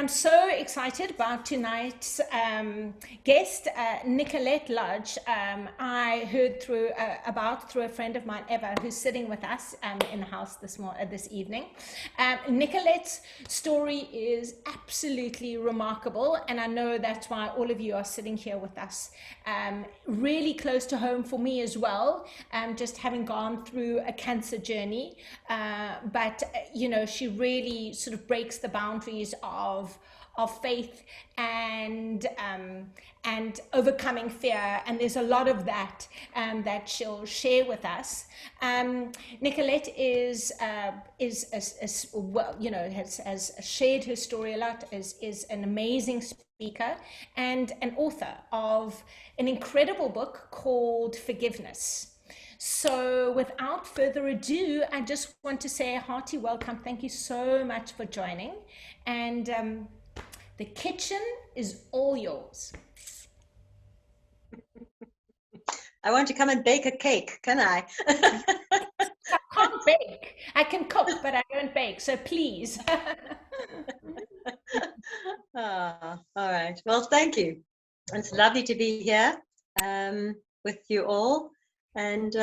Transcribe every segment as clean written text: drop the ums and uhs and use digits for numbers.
I'm so excited about tonight's guest, Nicolette Lodge. I heard through a friend of mine, Eva, who's sitting with us in the house this evening. Nicolette's story is absolutely remarkable, and I know that's why all of you are sitting here with us. Really close to home for me as well, just having gone through a cancer journey. But you know, she really sort of breaks the boundaries of faith and overcoming fear, and there's a lot of that that she'll share with us. Nicolette well, you know, has shared her story a lot, is an amazing speaker and an author of an incredible book called Forgiveness. So without further ado, I just want to say a hearty welcome. Thank you so much for joining. And the kitchen is all yours. I want to come and bake a cake, can I? I can't bake. I can cook, but I don't bake. So please. All right. Well, thank you. It's lovely to be here with you all. And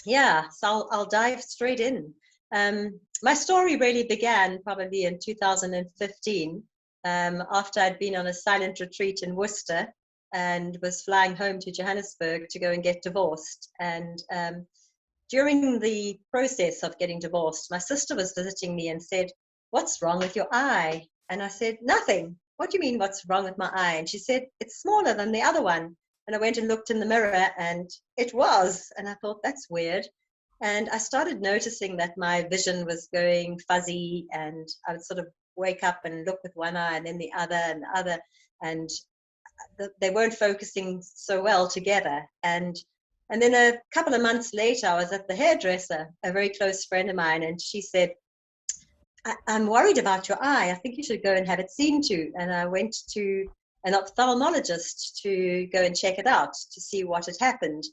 yeah, so I'll dive straight in. My story really began probably in 2015 after I'd been on a silent retreat in Worcester and was flying home to Johannesburg to go and get divorced. And during the process of getting divorced, my sister was visiting me and said, "What's wrong with your eye?" And I said, "Nothing." "What do you mean, what's wrong with my eye?" And she said, "It's smaller than the other one." And I went and looked in the mirror and it was. And I thought, that's weird. And I started noticing that my vision was going fuzzy, and I would sort of wake up and look with one eye and then the other and the other. And they weren't focusing so well together. And then a couple of months later, I was at the hairdresser, a very close friend of mine, and she said, I'm worried about your eye. I think you should go and have it seen to. And I went to an ophthalmologist to go and check it out to see what had happened.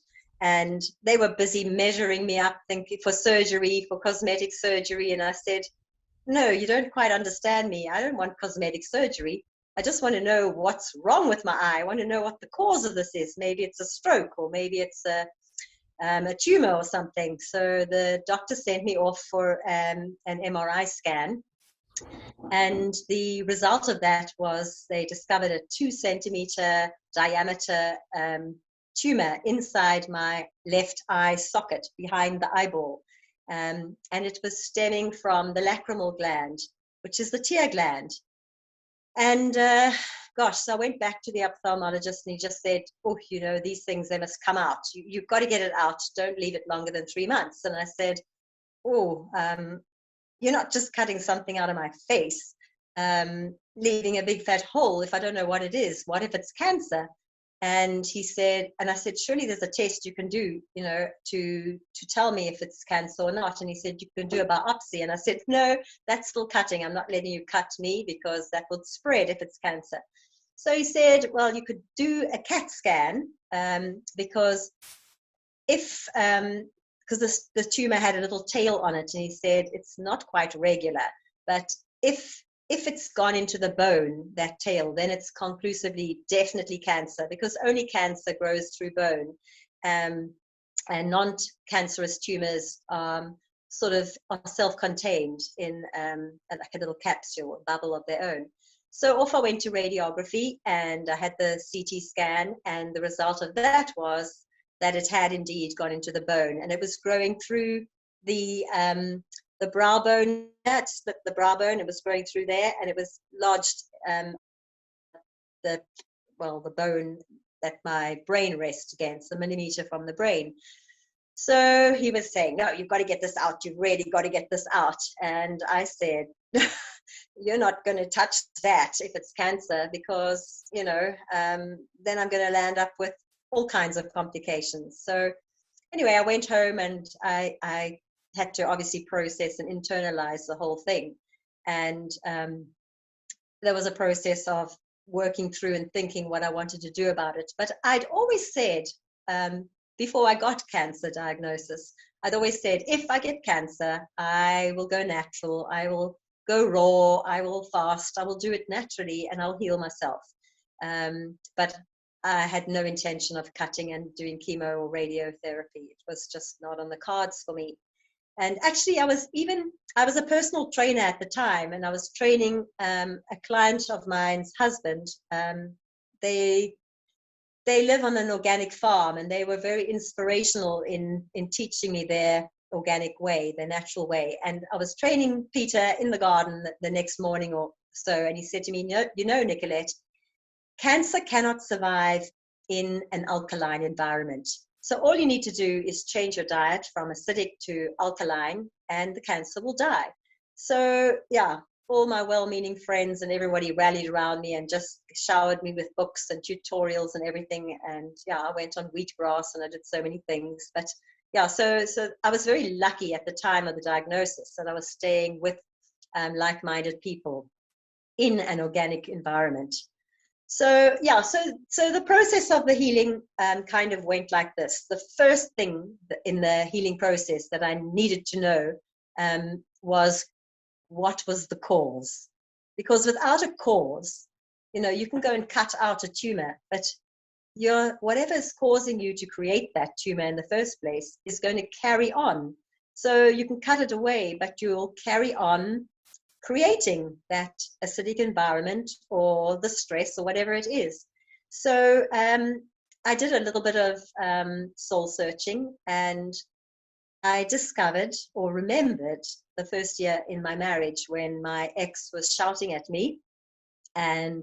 And they were busy measuring me up, thinking for surgery, for cosmetic surgery. And I said, "No, you don't quite understand me. I don't want cosmetic surgery. I just want to know what's wrong with my eye. I want to know what the cause of this is. Maybe it's a stroke, or maybe it's a tumor or something." So the doctor sent me off for an MRI scan. And the result of that was they discovered a 2-centimeter diameter tumor inside my left eye socket behind the eyeball. And it was stemming from the lacrimal gland, which is the tear gland. And gosh, so I went back to the ophthalmologist and he just said, "Oh, you know, these things, they must come out. You've got to get it out. Don't leave it longer than 3 months." And I said, "Oh, you're not just cutting something out of my face, leaving a big fat hole if I don't know what it is. What if it's cancer?" And he said, and I said, "Surely there's a test you can do, you know, to tell me if it's cancer or not." And he said, "You can do a biopsy." And I said, "No, that's still cutting. I'm not letting you cut me because that would spread if it's cancer." So he said, "Well, you could do a CAT scan because if because the tumor had a little tail on it," and he said, "It's not quite regular, but if it's gone into the bone, that tail, then it's conclusively definitely cancer, because only cancer grows through bone, and non-cancerous tumors sort of are self-contained in like a little capsule, a bubble of their own." So off I went to radiography, and I had the CT scan, and the result of that was that it had indeed gone into the bone, and it was growing through the brow bone. It split the brow bone. It was growing through there, and it was lodged the bone that my brain rests against, a millimeter from the brain. So he was saying, "No, you've got to get this out. You've really got to get this out." And I said, "You're not going to touch that if it's cancer, because, you know, then I'm going to land up with all kinds of complications." So anyway, I went home and I had to obviously process and internalize the whole thing. And there was a process of working through and thinking what I wanted to do about it. But I'd always said, before I got cancer diagnosis, I'd always said, if I get cancer, I will go natural. I will go raw, I will fast, I will do it naturally, and I'll heal myself. But I had no intention of cutting and doing chemo or radiotherapy. It was just not on the cards for me. And actually, I was a personal trainer at the time, and I was training a client of mine's husband. They live on an organic farm, and they were very inspirational in teaching me their organic way, their natural way. And I was training Peter in the garden the next morning or so, and he said to me, you know, Nicolette, cancer cannot survive in an alkaline environment. So all you need to do is change your diet from acidic to alkaline, and the cancer will die. So yeah, all my well-meaning friends and everybody rallied around me and just showered me with books and tutorials and everything. And yeah, I went on wheatgrass and I did so many things. But yeah, so I was very lucky at the time of the diagnosis that I was staying with like-minded people in an organic environment. So yeah, so the process of the healing kind of went like this. The first thing in the healing process that I needed to know was what was the cause. Because without a cause, you know, you can go and cut out a tumor, but whatever is causing you to create that tumor in the first place is going to carry on. So you can cut it away, but you'll carry on creating that acidic environment or the stress or whatever it is. So I did a little bit of soul searching, and I discovered or remembered the first year in my marriage when my ex was shouting at me, and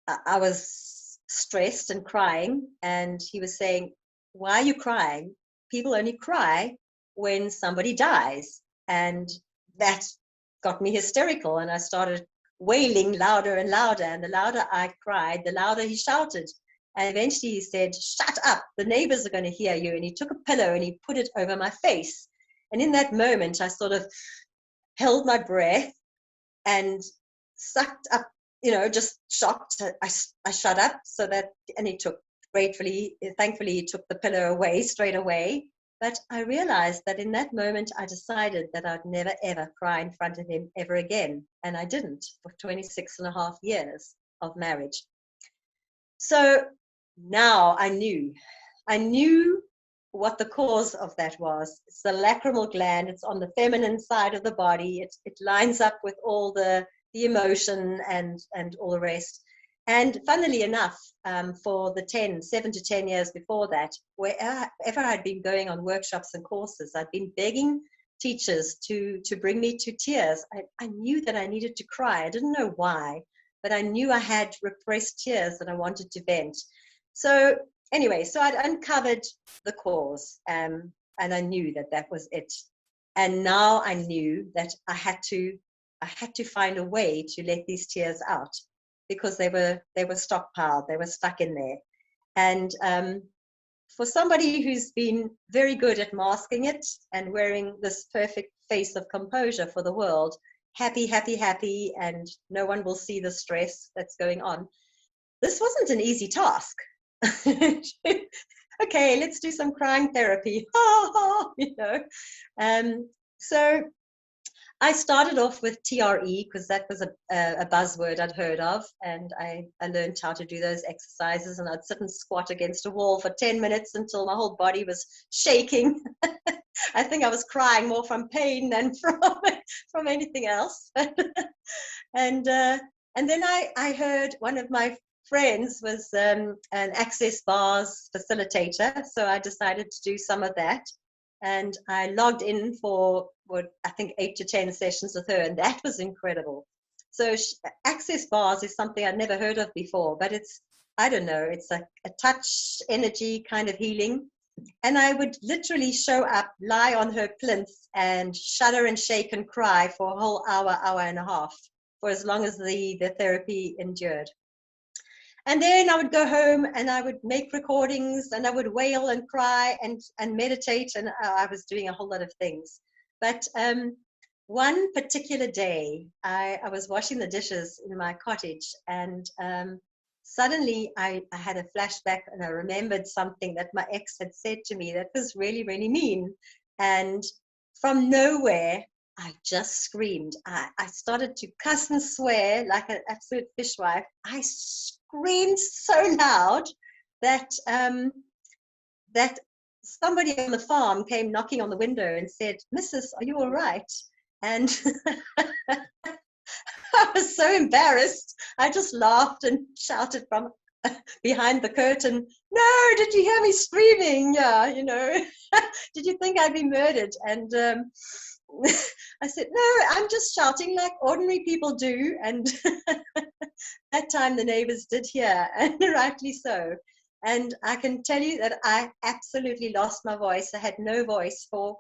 I was stressed and crying, and he was saying, why are you crying? People only cry when somebody dies. And that got me hysterical, and I started wailing louder and louder, and the louder I cried, the louder he shouted. And eventually he said, shut up, the neighbors are going to hear you. And he took a pillow and he put it over my face. And in that moment, I sort of held my breath and sucked up, you know, just shocked. I shut up so that, and he took, thankfully, he took the pillow away straight away. But I realized that in that moment, I decided that I'd never, ever cry in front of him ever again. And I didn't for 26 and a half years of marriage. So now I knew what the cause of that was. It's the lacrimal gland. It's on the feminine side of the body. It lines up with all the emotion and all the rest. And funnily enough, for the 7 to 10 years before that, wherever I'd been going on workshops and courses, I'd been begging teachers to bring me to tears. I knew that I needed to cry. I didn't know why, but I knew I had repressed tears that I wanted to vent. So anyway, so I'd uncovered the cause, and I knew that that was it. And now I knew that I had to find a way to let these tears out, because they were stockpiled, they were stuck in there. And for somebody who's been very good at masking it and wearing this perfect face of composure for the world, happy, happy, happy, and no one will see the stress that's going on, this wasn't an easy task. Okay, let's do some crying therapy. You know. So I started off with TRE because that was a buzzword I'd heard of, and I learned how to do those exercises, and I'd sit and squat against a wall for 10 minutes until my whole body was shaking. I think I was crying more from pain than from anything else. And then I heard one of my friends was an access bars facilitator, so I decided to do some of that. And I logged in for I think 8 to 10 sessions with her, and that was incredible. So access bars is something I'd never heard of before, but it's, I don't know, it's a touch energy kind of healing. And I would literally show up, lie on her plinth and shudder and shake and cry for a whole hour and a half, for as long as the therapy endured. And then I would go home and I would make recordings and I would wail and cry and meditate, and I was doing a whole lot of things. But one particular day, I was washing the dishes in my cottage, and suddenly I had a flashback, and I remembered something that my ex had said to me that was really, really mean. And from nowhere, I just screamed. I started to cuss and swear like an absolute fishwife. I screamed so loud that that somebody on the farm came knocking on the window and said, "Mrs., are you all right?" And I was so embarrassed. I just laughed and shouted from behind the curtain, "No, did you hear me screaming? Yeah, you know, did you think I'd be murdered?" And I said, "No, I'm just shouting like ordinary people do." And that time the neighbors did hear, and rightly so. And I can tell you that I absolutely lost my voice. I had no voice for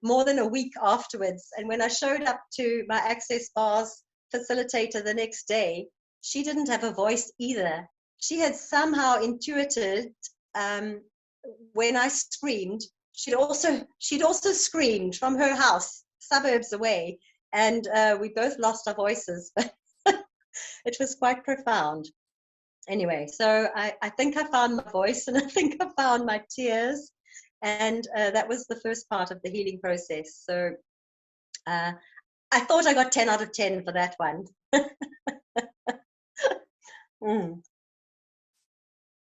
more than a week afterwards. And when I showed up to my Access Bars facilitator the next day, she didn't have a voice either. She had somehow intuited when I screamed, she'd also screamed from her house, suburbs away, and we both lost our voices. It was quite profound. Anyway, so I think I found my voice, and I think I found my tears, and that was the first part of the healing process. So I thought I got 10 out of 10 for that one.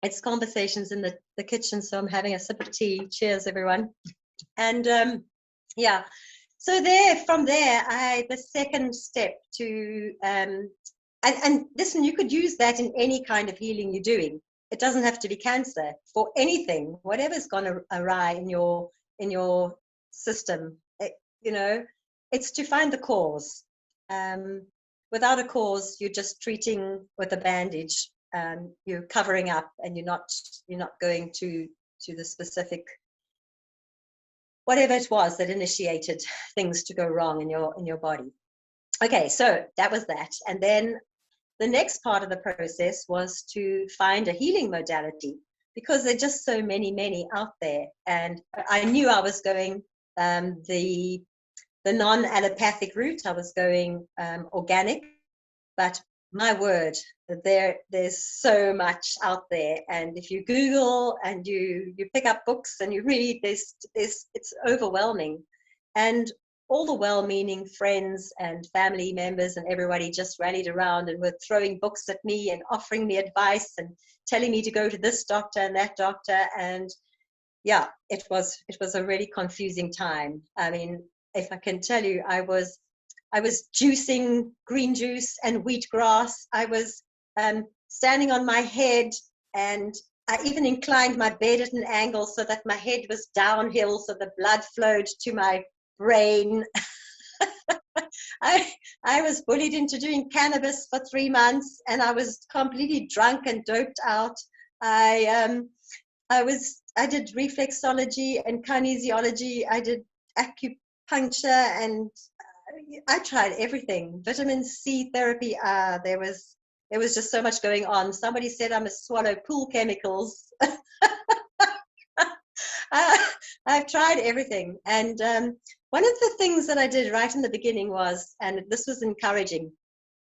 It's conversations in the kitchen, so I'm having a sip of tea. Cheers, everyone. And yeah, so from there, the second step to and listen, you could use that in any kind of healing you're doing. It doesn't have to be cancer. For anything, whatever's gone awry in your system, you know, it's to find the cause. Without a cause, you're just treating with a bandage. You're covering up, and you're not going to the specific whatever it was that initiated things to go wrong in your body. Okay, so that was that. And then the next part of the process was to find a healing modality, because there are just so many out there. And I knew I was going the non-allopathic route. I was going organic, but my word, there's so much out there. And if you Google and you pick up books and you read, it's overwhelming. And all the well-meaning friends and family members and everybody just rallied around and were throwing books at me and offering me advice and telling me to go to this doctor and that doctor. And yeah, it was a really confusing time. I mean, if I can tell you, I was juicing green juice and wheatgrass. I was standing on my head, and I even inclined my bed at an angle so that my head was downhill, so the blood flowed to my brain. I was bullied into doing cannabis for 3 months, and I was completely drunk and doped out. I did reflexology and kinesiology. I did acupuncture, and I tried everything. Vitamin C therapy. There was just so much going on. Somebody said I must swallow pool chemicals. I've tried everything. And one of the things that I did right in the beginning was, and this was encouraging,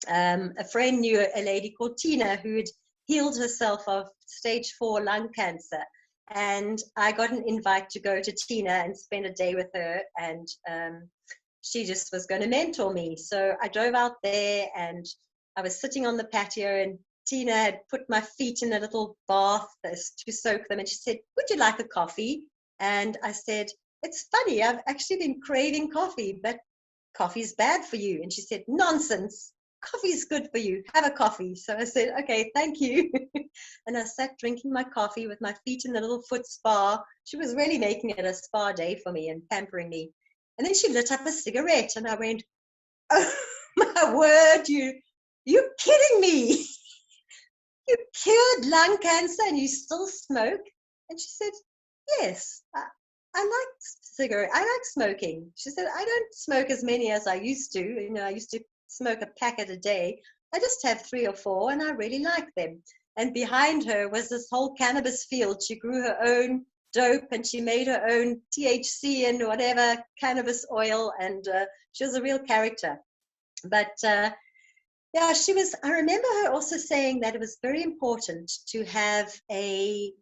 a friend knew a lady called Tina who had healed herself of stage 4 lung cancer. And I got an invite to go to Tina and spend a day with her. And she just was going to mentor me. So I drove out there, and I was sitting on the patio, and Tina had put my feet in a little bath to soak them. And she said, "Would you like a coffee?" And I said, "It's funny, I've actually been craving coffee, but coffee's bad for you." And she said, "Nonsense. Coffee's good for you. Have a coffee." So I said, "Okay, thank you." And I sat drinking my coffee with my feet in the little foot spa. She was really making it a spa day for me and pampering me. And then she lit up a cigarette, and I went, "Oh my word, you're kidding me. You cured lung cancer and you still smoke?" And she said, "Yes, I like smoking." She said, "I don't smoke as many as I used to. You know, I used to smoke a packet a day. I just have 3 or 4, and I really like them." And behind her was this whole cannabis field. She grew her own dope, and she made her own THC and whatever cannabis oil, and she was a real character. But yeah, I remember her also saying that it was very important to have a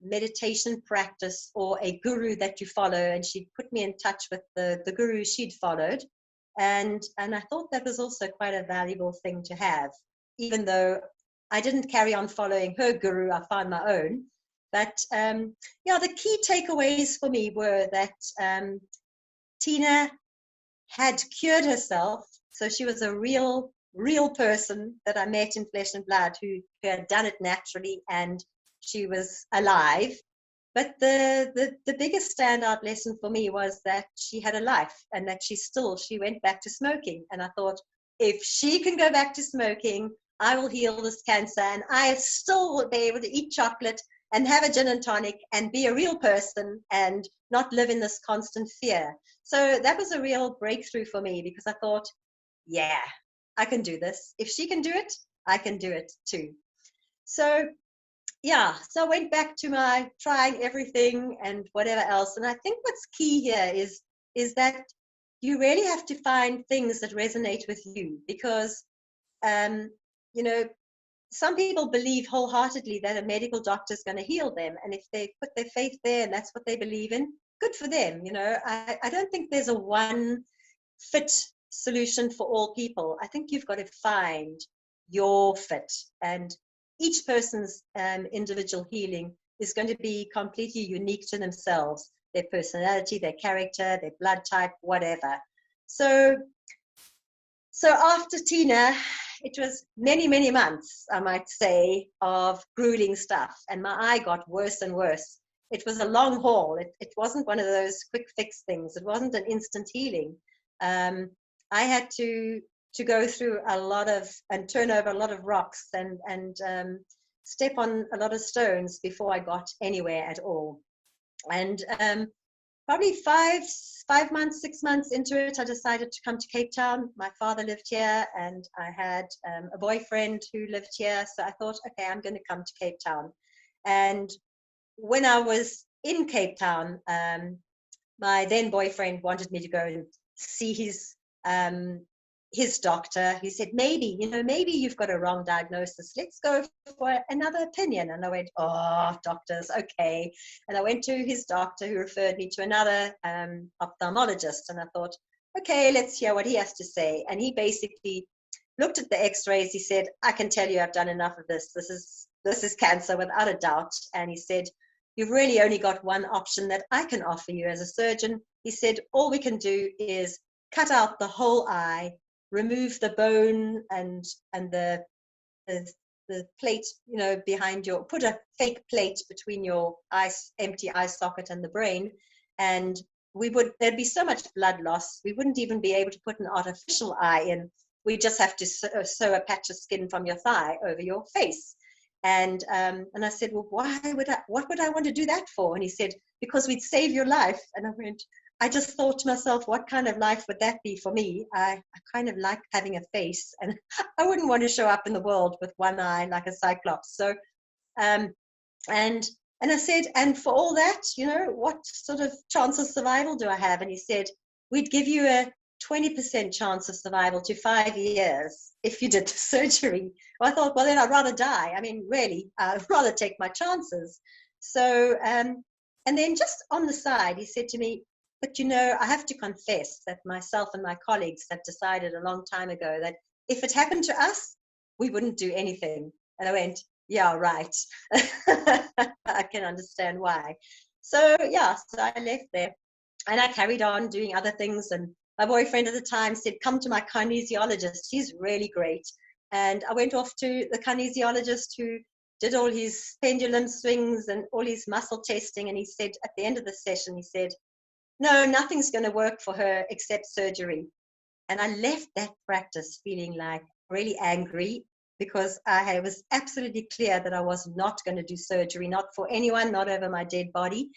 meditation practice or a guru that you follow, and she put me in touch with the guru she'd followed, and I thought that was also quite a valuable thing to have, even though I didn't carry on following her guru. I found my own. But yeah, the key takeaways for me were that Tina had cured herself, so she was a real person that I met in flesh and blood who had done it naturally, and she was alive. But the biggest standout lesson for me was that she had a life, and that she went back to smoking. And I thought, if she can go back to smoking, I will heal this cancer, and I still will be able to eat chocolate and have a gin and tonic and be a real person and not live in this constant fear. So that was a real breakthrough for me, because I thought, yeah, I can do this. If she can do it, I can do it too. So yeah, so I went back to my trying everything and whatever else. And I think what's key here is that you really have to find things that resonate with you, because you know, some people believe wholeheartedly that a medical doctor is going to heal them, and if they put their faith there and that's what they believe in, good for them. You know, I don't think there's a one fit solution for all people. I think you've got to find your fit, and each person's individual healing is going to be completely unique to themselves, their personality, their character, their blood type, whatever. So after Tina, it was many months, I might say, of grueling stuff, and my eye got worse and worse. It was a long haul. It wasn't one of those quick fix things. It wasn't an instant healing. I had to go through a lot of, and turn over a lot of rocks, and step on a lot of stones before I got anywhere at all. And probably 5 months, 6 months into it, I decided to come to Cape Town. My father lived here, and I had a boyfriend who lived here. So I thought, okay, I'm going to come to Cape Town. And when I was in Cape Town, my then boyfriend wanted me to go and see his doctor. He said, maybe you've got a wrong diagnosis. Let's go for another opinion. And I went, oh, doctors, okay. And I went to his doctor, who referred me to another ophthalmologist. And I thought, okay, let's hear what he has to say. And he basically looked at the x-rays. He said, I can tell you I've done enough of this. This is cancer without a doubt. And he said, you've really only got one option that I can offer you as a surgeon. He said, all we can do is cut out the whole eye, remove the bone and the plate, you know, behind your, put a fake plate between your empty eye socket and the brain, and there'd be so much blood loss, we wouldn't even be able to put an artificial eye in. We just have to sew a patch of skin from your thigh over your face. And I said, well, what would I want to do that for? And he said, because we'd save your life. And I went, I just thought to myself, what kind of life would that be for me? I kind of like having a face, and I wouldn't want to show up in the world with one eye like a cyclops. So, and I said, and for all that, you know, what sort of chance of survival do I have? And he said, we'd give you a 20% chance of survival to 5 years if you did the surgery. Well, I thought, well, then I'd rather die. I mean, really, I'd rather take my chances. So, and then just on the side, he said to me, but you know, I have to confess that myself and my colleagues have decided a long time ago that if it happened to us, we wouldn't do anything. And I went, yeah, right. I can understand why. So yeah, so I left there, and I carried on doing other things. And my boyfriend at the time said, come to my kinesiologist. He's really great. And I went off to the kinesiologist, who did all his pendulum swings and all his muscle testing. And he said, at the end of the session, he said, no, nothing's going to work for her except surgery. And I left that practice feeling like really angry, because I was absolutely clear that I was not going to do surgery, not for anyone, not over my dead body.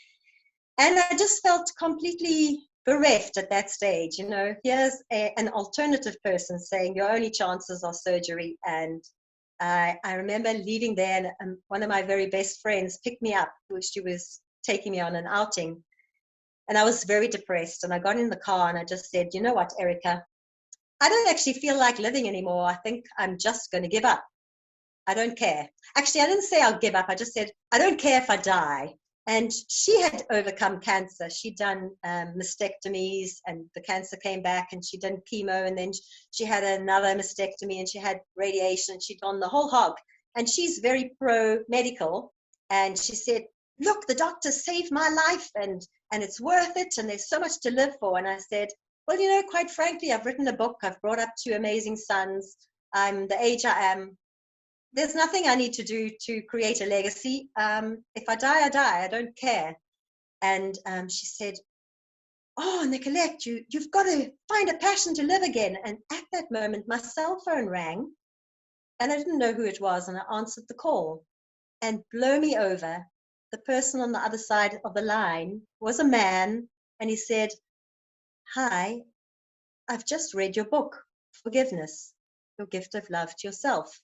And I just felt completely bereft at that stage. You know, here's an alternative person saying your only chances are surgery. And I remember leaving there, and one of my very best friends picked me up. She was taking me on an outing. And I was very depressed, and I got in the car and I just said, you know what, Erica, I don't actually feel like living anymore. I think I'm just going to give up. I don't care. Actually, I didn't say I'll give up. I just said, I don't care if I die. And she had overcome cancer. She'd done mastectomies, and the cancer came back, and she'd done chemo, and then she had another mastectomy, and she had radiation, and she'd gone the whole hog. And she's very pro-medical. And she said, look, the doctor saved my life, and it's worth it, and there's so much to live for. And I said, well, you know, quite frankly, I've written a book. I've brought up 2 amazing sons. I'm the age I am. There's nothing I need to do to create a legacy. If I die, I die. I don't care. And she said, oh, Nicolette, you've got to find a passion to live again. And at that moment, my cell phone rang, and I didn't know who it was, and I answered the call. And blow me over, the person on the other side of the line was a man, and he said, hi, I've just read your book, Forgiveness, Your Gift of Love to Yourself.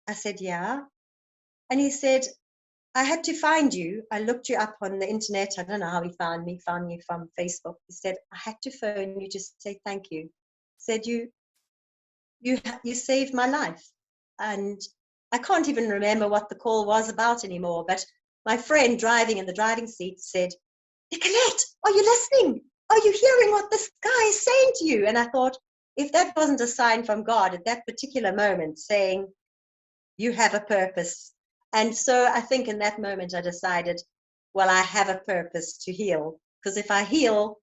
I said, yeah. And he said, I had to find you. I looked you up on the internet. I don't know how he found me from Facebook. He said, I had to phone you to say thank you. He said, you saved my life. And I can't even remember what the call was about anymore, but my friend driving in the driving seat said, Nicolette, are you listening? Are you hearing what this guy is saying to you? And I thought, if that wasn't a sign from God at that particular moment saying, you have a purpose. And so I think in that moment I decided, well, I have a purpose to heal, because if I heal,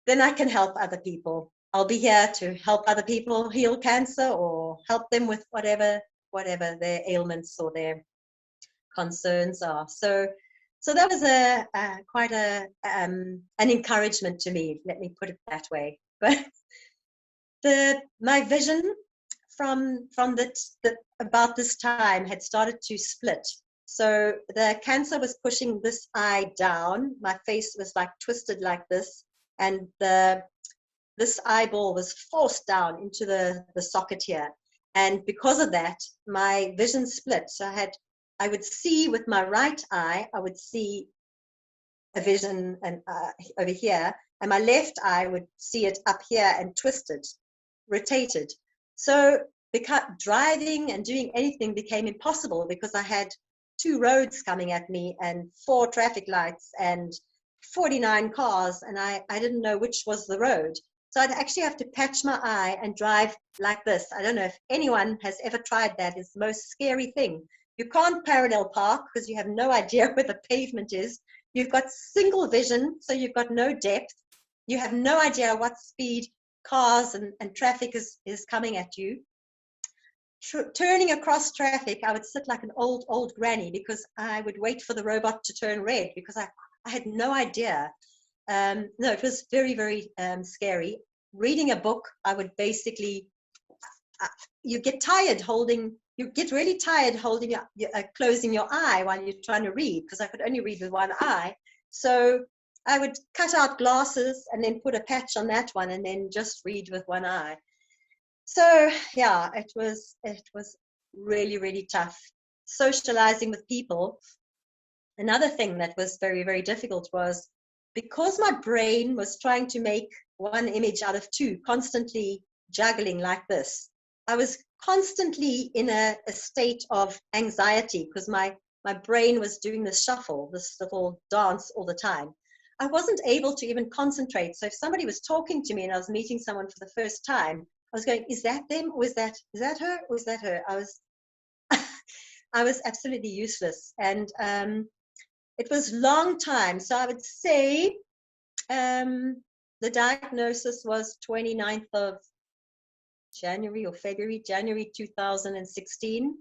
then I can help other people. I'll be here to help other people heal cancer, or help them with whatever their ailments or their concerns are. So that was quite an encouragement to me. Let me put it that way. But my vision from about this time had started to split. So the cancer was pushing this eye down. My face was like twisted like this, and this eyeball was forced down into the socket here. And because of that, my vision split. So I would see with my right eye, I would see a vision and over here, and my left eye would see it up here and twisted, rotated. So driving and doing anything became impossible, because I had 2 roads coming at me and 4 traffic lights and 49 cars, and I didn't know which was the road. So I'd actually have to patch my eye and drive like this. I don't know if anyone has ever tried that. It's the most scary thing. You can't parallel park because you have no idea where the pavement is. You've got single vision, so you've got no depth. You have no idea what speed cars and traffic is coming at you. Turning across traffic, I would sit like an old granny, because I would wait for the robot to turn red, because I had no idea. No, it was very, very scary. Reading a book, I would basically, you get really tired holding closing your eye while you're trying to read, because I could only read with one eye. So I would cut out glasses and then put a patch on that one, and then just read with one eye. So yeah, it was really, really tough. Socializing with people. Another thing that was very, very difficult was, because my brain was trying to make one image out of 2, constantly juggling like this, I was constantly in a state of anxiety, because my brain was doing this shuffle, this little dance all the time. I wasn't able to even concentrate. So if somebody was talking to me and I was meeting someone for the first time, I was going, is that them? Or is that her? Or is that her? I was absolutely useless. And it was long time. So I would say the diagnosis was 29th of January or February, January 2016.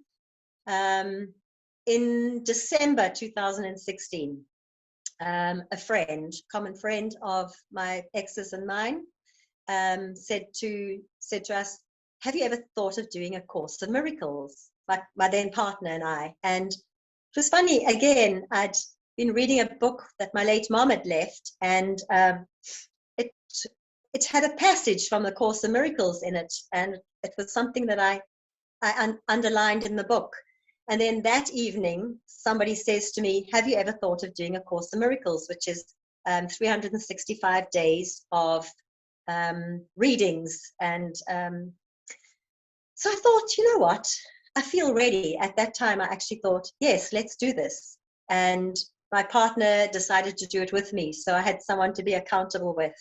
In December 2016, a common friend of my ex's and mine, said to us, have you ever thought of doing a Course in Miracles? My then partner and I. And it was funny, again, I'd been reading a book that my late mom had left, and it had a passage from the Course in Miracles in it, and it was something that I underlined in the book. And then that evening, somebody says to me, have you ever thought of doing a Course in Miracles, which is 365 days of readings. And so I thought, you know what, I feel ready. At that time, I actually thought, yes, let's do this. And my partner decided to do it with me. So I had someone to be accountable with.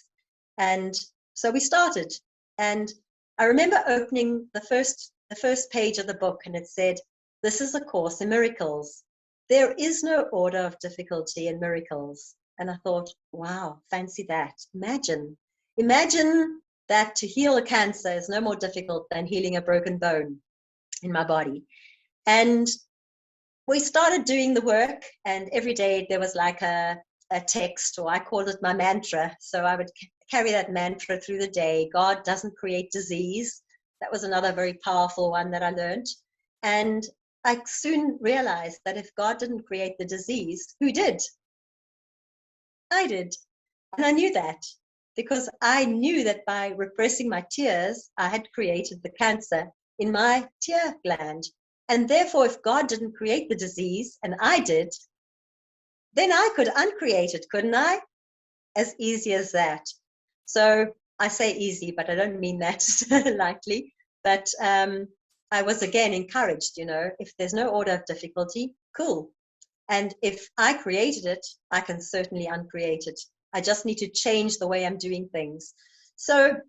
And so we started. And I remember opening the first page of the book, and it said, "This is a course in miracles. There is no order of difficulty in miracles." And I thought, wow, fancy that. Imagine that to heal a cancer is no more difficult than healing a broken bone in my body. And we started doing the work, and every day there was like a text, or I called it my mantra. So I would carry that mantra through the day. God doesn't create disease. That was another very powerful one that I learned. And I soon realized that if God didn't create the disease, who did? I did. And I knew that because I knew that by repressing my tears, I had created the cancer in my tear gland. And therefore, if God didn't create the disease and I did, then I could uncreate it, couldn't I? As easy as that. So I say easy, but I don't mean that lightly. But I was again encouraged, if there's no order of difficulty, cool. And if I created it, I can certainly uncreate it. I just need to change the way I'm doing things. So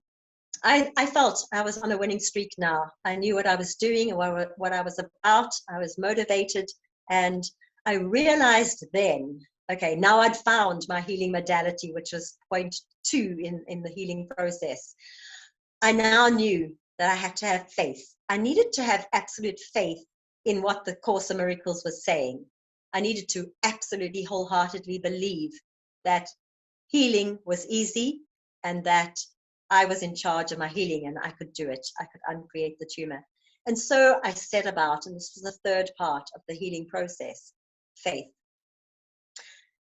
I felt I was on a winning streak now. I knew what I was doing and what I was about. I was motivated. And I realized then, okay, now I'd found my healing modality, which was point 2 in the healing process. I now knew that I had to have faith. I needed to have absolute faith in what the Course of Miracles was saying. I needed to absolutely wholeheartedly believe that healing was easy and that I was in charge of my healing and I could do it. I could uncreate the tumor. And so I set about, and this was the third part of the healing process, faith.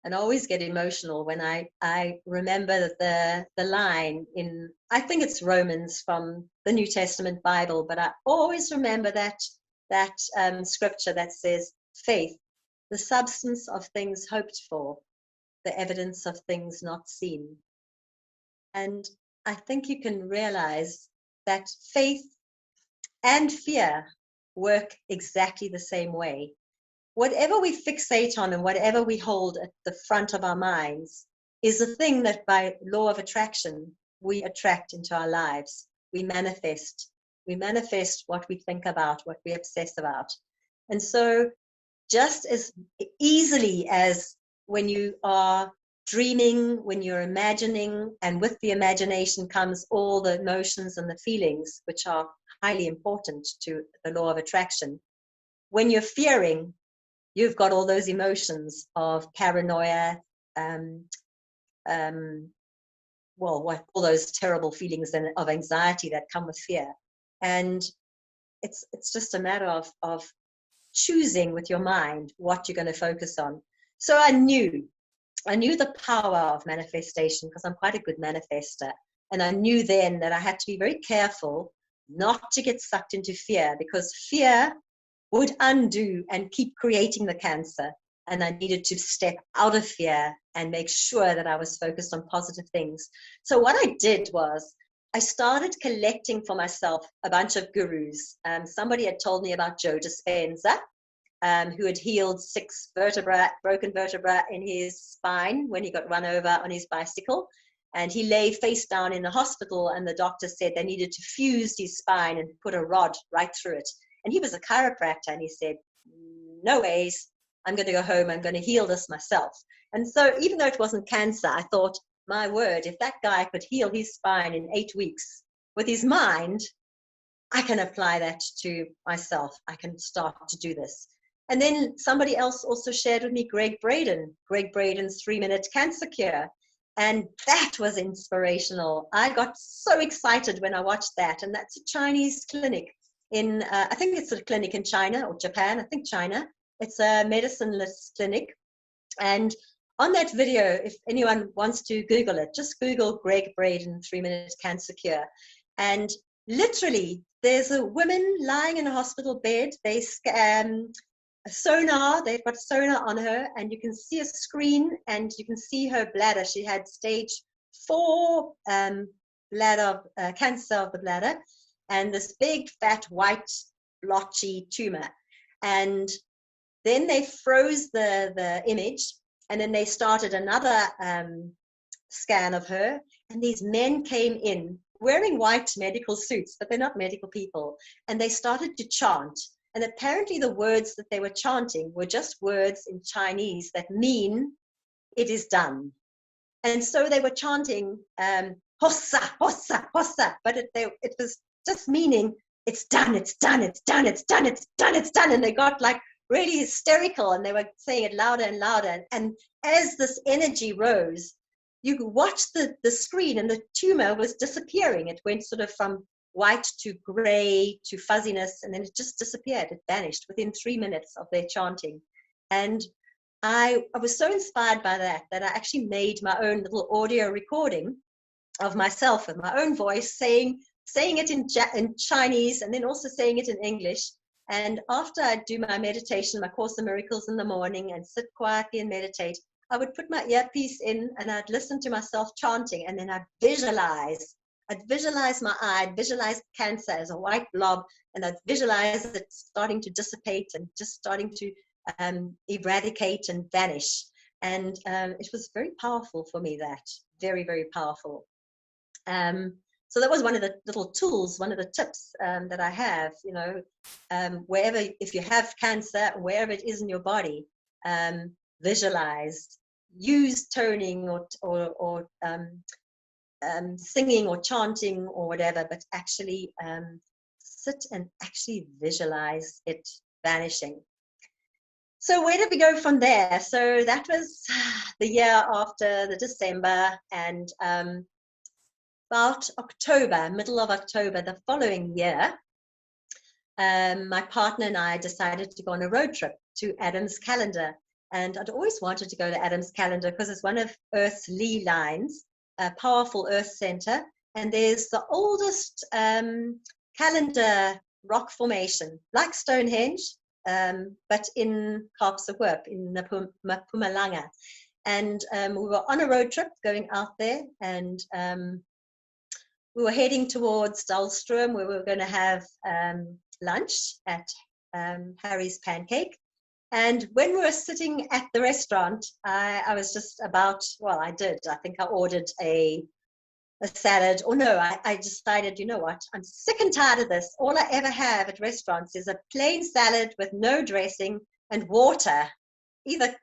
And I always get emotional when I remember that the line in, I think it's Romans from the New Testament Bible, but I always remember that scripture that says, faith, the substance of things hoped for, the evidence of things not seen. And I think you can realize that faith and fear work exactly the same way. Whatever we fixate on and whatever we hold at the front of our minds is a thing that by law of attraction, we attract into our lives. We manifest what we think about, what we obsess about. And so just as easily as when you are dreaming, when you're imagining, and with the imagination comes all the emotions and the feelings, which are highly important to the law of attraction. When you're fearing, you've got all those emotions of paranoia, all those terrible feelings of anxiety that come with fear. And it's just a matter of choosing with your mind what you're going to focus on. So I knew the power of manifestation because I'm quite a good manifester. And I knew then that I had to be very careful not to get sucked into fear, because fear would undo and keep creating the cancer. And I needed to step out of fear and make sure that I was focused on positive things. So what I did was I started collecting for myself a bunch of gurus. Somebody had told me about Joe Dispenza, who had healed 6 broken vertebrae in his spine when he got run over on his bicycle. And he lay face down in the hospital, and the doctor said they needed to fuse his spine and put a rod right through it. And he was a chiropractor, and he said, no ways, I'm going to go home, I'm going to heal this myself. And so even though it wasn't cancer, I thought, my word, if that guy could heal his spine in 8 weeks with his mind, I can apply that to myself. I can start to do this. And then somebody else also shared with me Greg Braden's 3-minute cancer cure. And that was inspirational. I got so excited when I watched that. And that's a Chinese clinic in, I think it's a clinic in China or Japan, I think China. It's a medicineless clinic. And on that video, if anyone wants to Google it, just Google Greg Braden 3-minute cancer cure. And literally, there's a woman lying in a hospital bed. They've got sonar on her, and you can see a screen and you can see her bladder. She had stage 4 cancer of the bladder, and this big fat white blotchy tumor. And then they froze the image, and then they started another scan of her, and these men came in wearing white medical suits, but they're not medical people, and they started to chant. And apparently the words that they were chanting were just words in Chinese that mean it is done. And so they were chanting hossa, hossa, hossa, but it was just meaning it's done, it's done, it's done, it's done, it's done, it's done. And they got like really hysterical, and they were saying it louder and louder. And as this energy rose, you could watch the screen, and the tumor was disappearing. It went sort of from white to gray to fuzziness, and then it just disappeared. It vanished within 3 minutes of their chanting. And I was so inspired by that I actually made my own little audio recording of myself with my own voice saying it in Chinese, and then also saying it in English. And after I do my meditation, my Course in Miracles in the morning, and sit quietly and meditate, I would put my earpiece in and I'd listen to myself chanting, and then I'd visualize my eye, I'd visualize cancer as a white blob, and I'd visualize it starting to dissipate and just starting to eradicate and vanish. And it was very powerful for me, that very, very powerful. So that was one of the little tools, one of the tips that I have, you know, wherever, if you have cancer, wherever it is in your body, visualize, use toning or singing or chanting or whatever, but actually sit and actually visualize it vanishing. So where did we go from there? So that was the year after, the December, and about October, middle of October, the following year, my partner and I decided to go on a road trip to Adam's Calendar. And I'd always wanted to go to Adam's Calendar because it's one of Earth's Lee lines, a powerful Earth center. And there's the oldest calendar rock formation, like Stonehenge, but in Kaapsehoop, in Mpumalanga. And we were on a road trip going out there, and we were heading towards Dullstroom, where we were going to have lunch at Harry's Pancake. And when we were sitting at the restaurant, I was just about, well, I think I ordered a salad. Or no, I decided, you know what, I'm sick and tired of this. All I ever have at restaurants is a plain salad with no dressing and water, either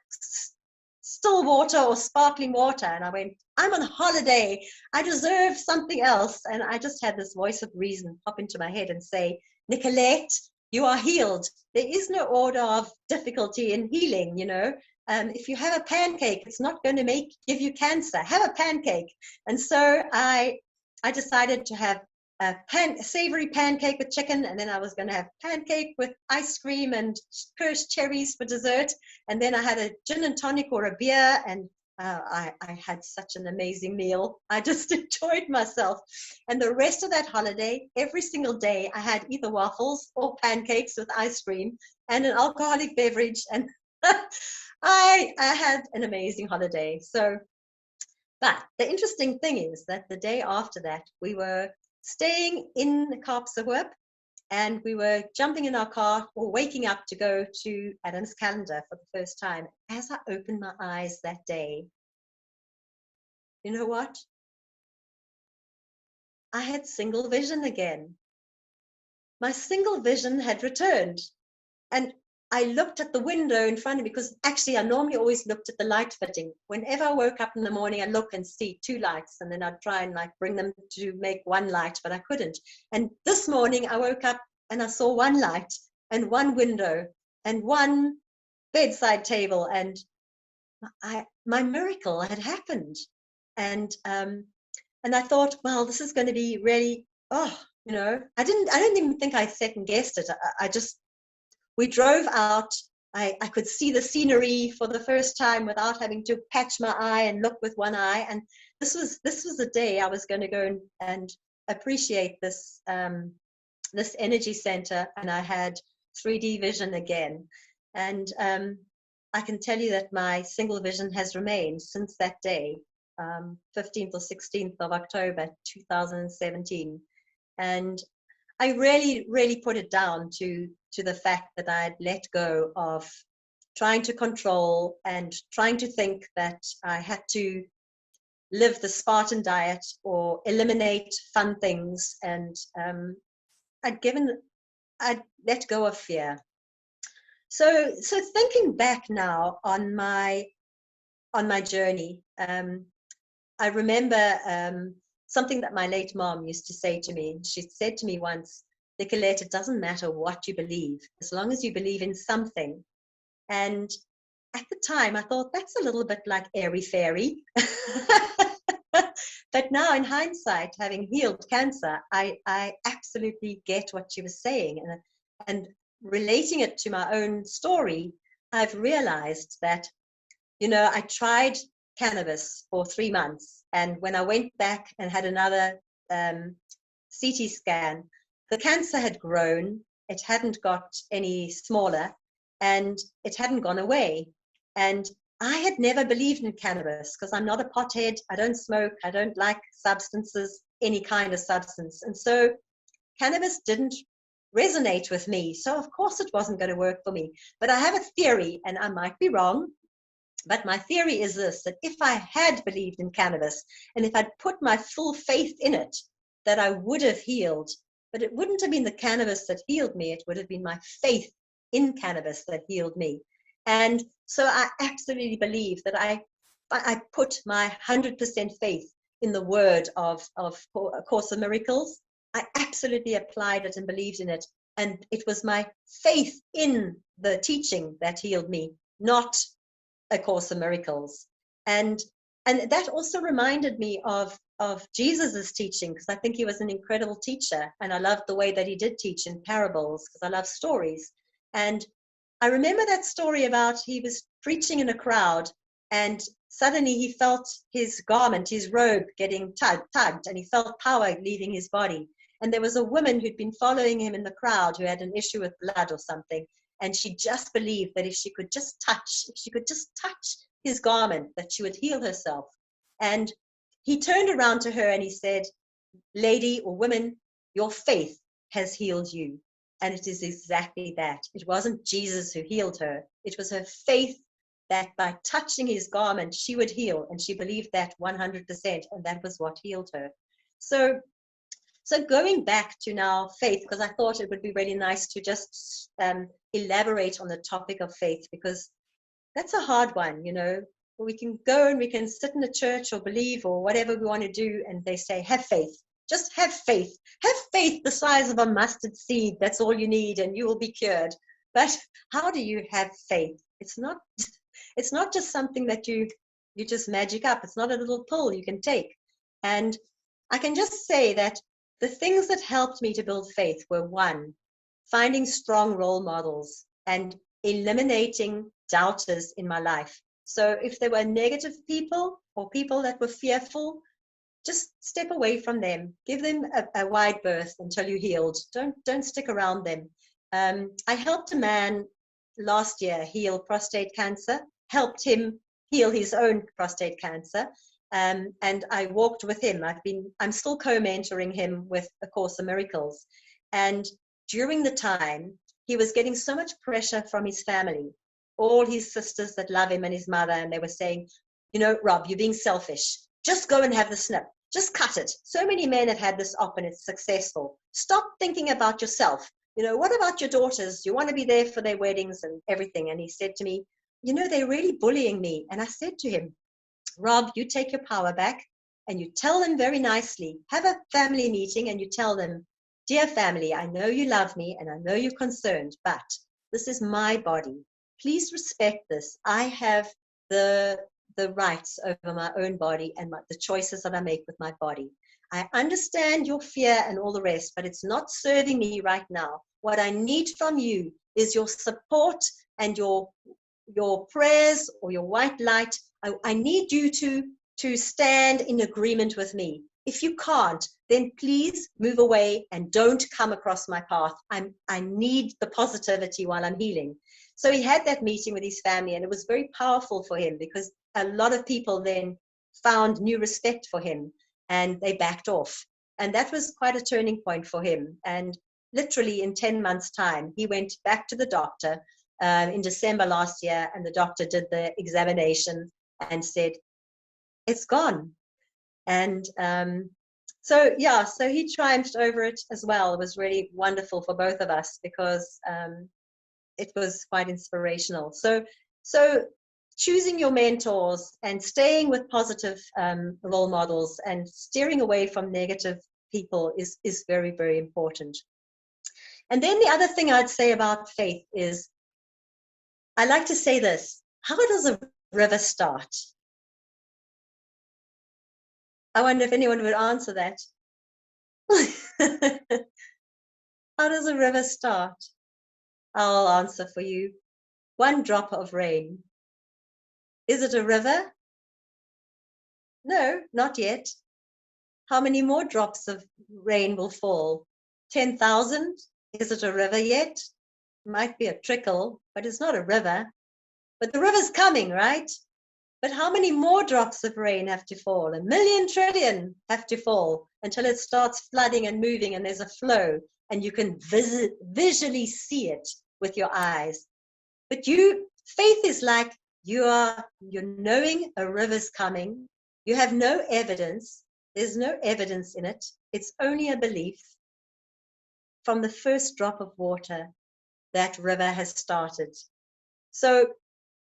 still water or sparkling water. And I went, I'm on holiday, I deserve something else. And I just had this voice of reason pop into my head and say, Nicolette, you are healed. There is no order of difficulty in healing, you know. If you have a pancake, it's not going to give you cancer. Have a pancake. And so I decided to have a savory pancake with chicken, and then I was going to have pancake with ice cream and cursed cherries for dessert. And then I had a gin and tonic or a beer, and I had such an amazing meal. I just enjoyed myself. And the rest of that holiday, every single day, I had either waffles or pancakes with ice cream and an alcoholic beverage. And I had an amazing holiday. So, but the interesting thing is that the day after that, we were staying in Kaapsehoop, and we were jumping in our car or waking up to go to Adam's Calendar for the first time. As I opened my eyes that day, you know what? I had single vision again. My single vision had returned. And I looked at the window in front of me, because actually I normally always looked at the light fitting. Whenever I woke up in the morning, I look and see two lights, and then I'd try and like bring them to make one light, but I couldn't. And this morning I woke up and I saw one light and one window and one bedside table, and my miracle had happened. And I thought, well, this is going to be really, you know, I don't even think I second guessed it. We drove out. I could see the scenery for the first time without having to patch my eye and look with one eye. And this was the day I was going to go and appreciate this this energy center. And I had 3D vision again. And I can tell you that my single vision has remained since that day, 15th or 16th of October 2017. And I really, really put it down to the fact that I'd let go of trying to control and trying to think that I had to live the Spartan diet or eliminate fun things. And I'd let go of fear. So thinking back now on my journey, I remember something that my late mom used to say to me. She said to me once, Nicolette, it doesn't matter what you believe, as long as you believe in something. And at the time, I thought that's a little bit like airy-fairy. But now, in hindsight, having healed cancer, I absolutely get what she was saying. And relating it to my own story, I've realized that, I tried cannabis for 3 months. And when I went back and had another CT scan, the cancer had grown. It hadn't got any smaller, and it hadn't gone away. And I had never believed in cannabis because I'm not a pothead. I don't smoke. I don't like substances, any kind of substance. And so cannabis didn't resonate with me. So of course it wasn't going to work for me. But I have a theory, and I might be wrong, but my theory is this, that if I had believed in cannabis and if I'd put my full faith in it, that I would have healed. But it wouldn't have been the cannabis that healed me. It would have been my faith in cannabis that healed me. And so I absolutely believe that I put my 100% faith in the word of A Course of Miracles. I absolutely applied it and believed in it. And it was my faith in the teaching that healed me, not A Course of Miracles. And that also reminded me of Jesus's teaching, because I think he was an incredible teacher, and I loved the way that he did teach in parables, because I love stories. And I remember that story about he was preaching in a crowd, and suddenly he felt his garment, his robe getting tugged, and he felt power leaving his body. And there was a woman who'd been following him in the crowd who had an issue with blood or something. And she just believed that if she could just touch his garment, that she would heal herself. And he turned around to her and he said, lady or woman, your faith has healed you. And it is exactly that. It wasn't Jesus who healed her. It was her faith that by touching his garment, she would heal. And she believed that 100%. And that was what healed her. So going back to now faith, because I thought it would be really nice to just elaborate on the topic of faith, because that's a hard one, We can go and we can sit in a church or believe or whatever we want to do, and they say, have faith. Just have faith. Have faith the size of a mustard seed. That's all you need, and you will be cured. But how do you have faith? It's not just something that you just magic up. It's not a little pill you can take. And I can just say that the things that helped me to build faith were, one, finding strong role models and eliminating doubters in my life. So if there were negative people or people that were fearful, just step away from them. Give them a wide berth until you're healed. Don't stick around them. I helped a man last year heal prostate cancer, helped him heal his own prostate cancer. And I walked with him. I'm still co-mentoring him with A Course of Miracles. And during the time, he was getting so much pressure from his family, all his sisters that love him and his mother, and they were saying, Rob, you're being selfish. Just go and have the snip. Just cut it. So many men have had this op and it's successful. Stop thinking about yourself. What about your daughters? You want to be there for their weddings and everything. And he said to me, they're really bullying me. And I said to him, Rob, you take your power back and you tell them very nicely. Have a family meeting and you tell them, dear family, I know you love me and I know you're concerned, but this is my body. Please respect this. I have the rights over my own body and the choices that I make with my body. I understand your fear and all the rest, but it's not serving me right now. What I need from you is your support and your prayers or your white light. I need you to stand in agreement with me. If you can't, then please move away and don't come across my path. I need the positivity while I'm healing. So he had that meeting with his family, and it was very powerful for him because a lot of people then found new respect for him and they backed off. And that was quite a turning point for him. And literally in 10 months' time, he went back to the doctor in December last year, and the doctor did the examination and said, it's gone. And so he triumphed over it as well. It was really wonderful for both of us because it was quite inspirational. So choosing your mentors and staying with positive role models and steering away from negative people is very, very important. And then the other thing I'd say about faith is, I like to say this: how does a river start? I wonder if anyone would answer that. How does a river start? I'll answer for you. One drop of rain. Is it a river? No, not yet. How many more drops of rain will fall? 10,000? Is it a river yet? Might be a trickle, but it's not a river. But the river's coming, right? But how many more drops of rain have to fall? 1,000,000 trillion have to fall until it starts flooding and moving and there's a flow and you can visually see it with your eyes. But faith is like you're knowing a river's coming. You have no evidence. There's no evidence in it. It's only a belief. From the first drop of water, that river has started. So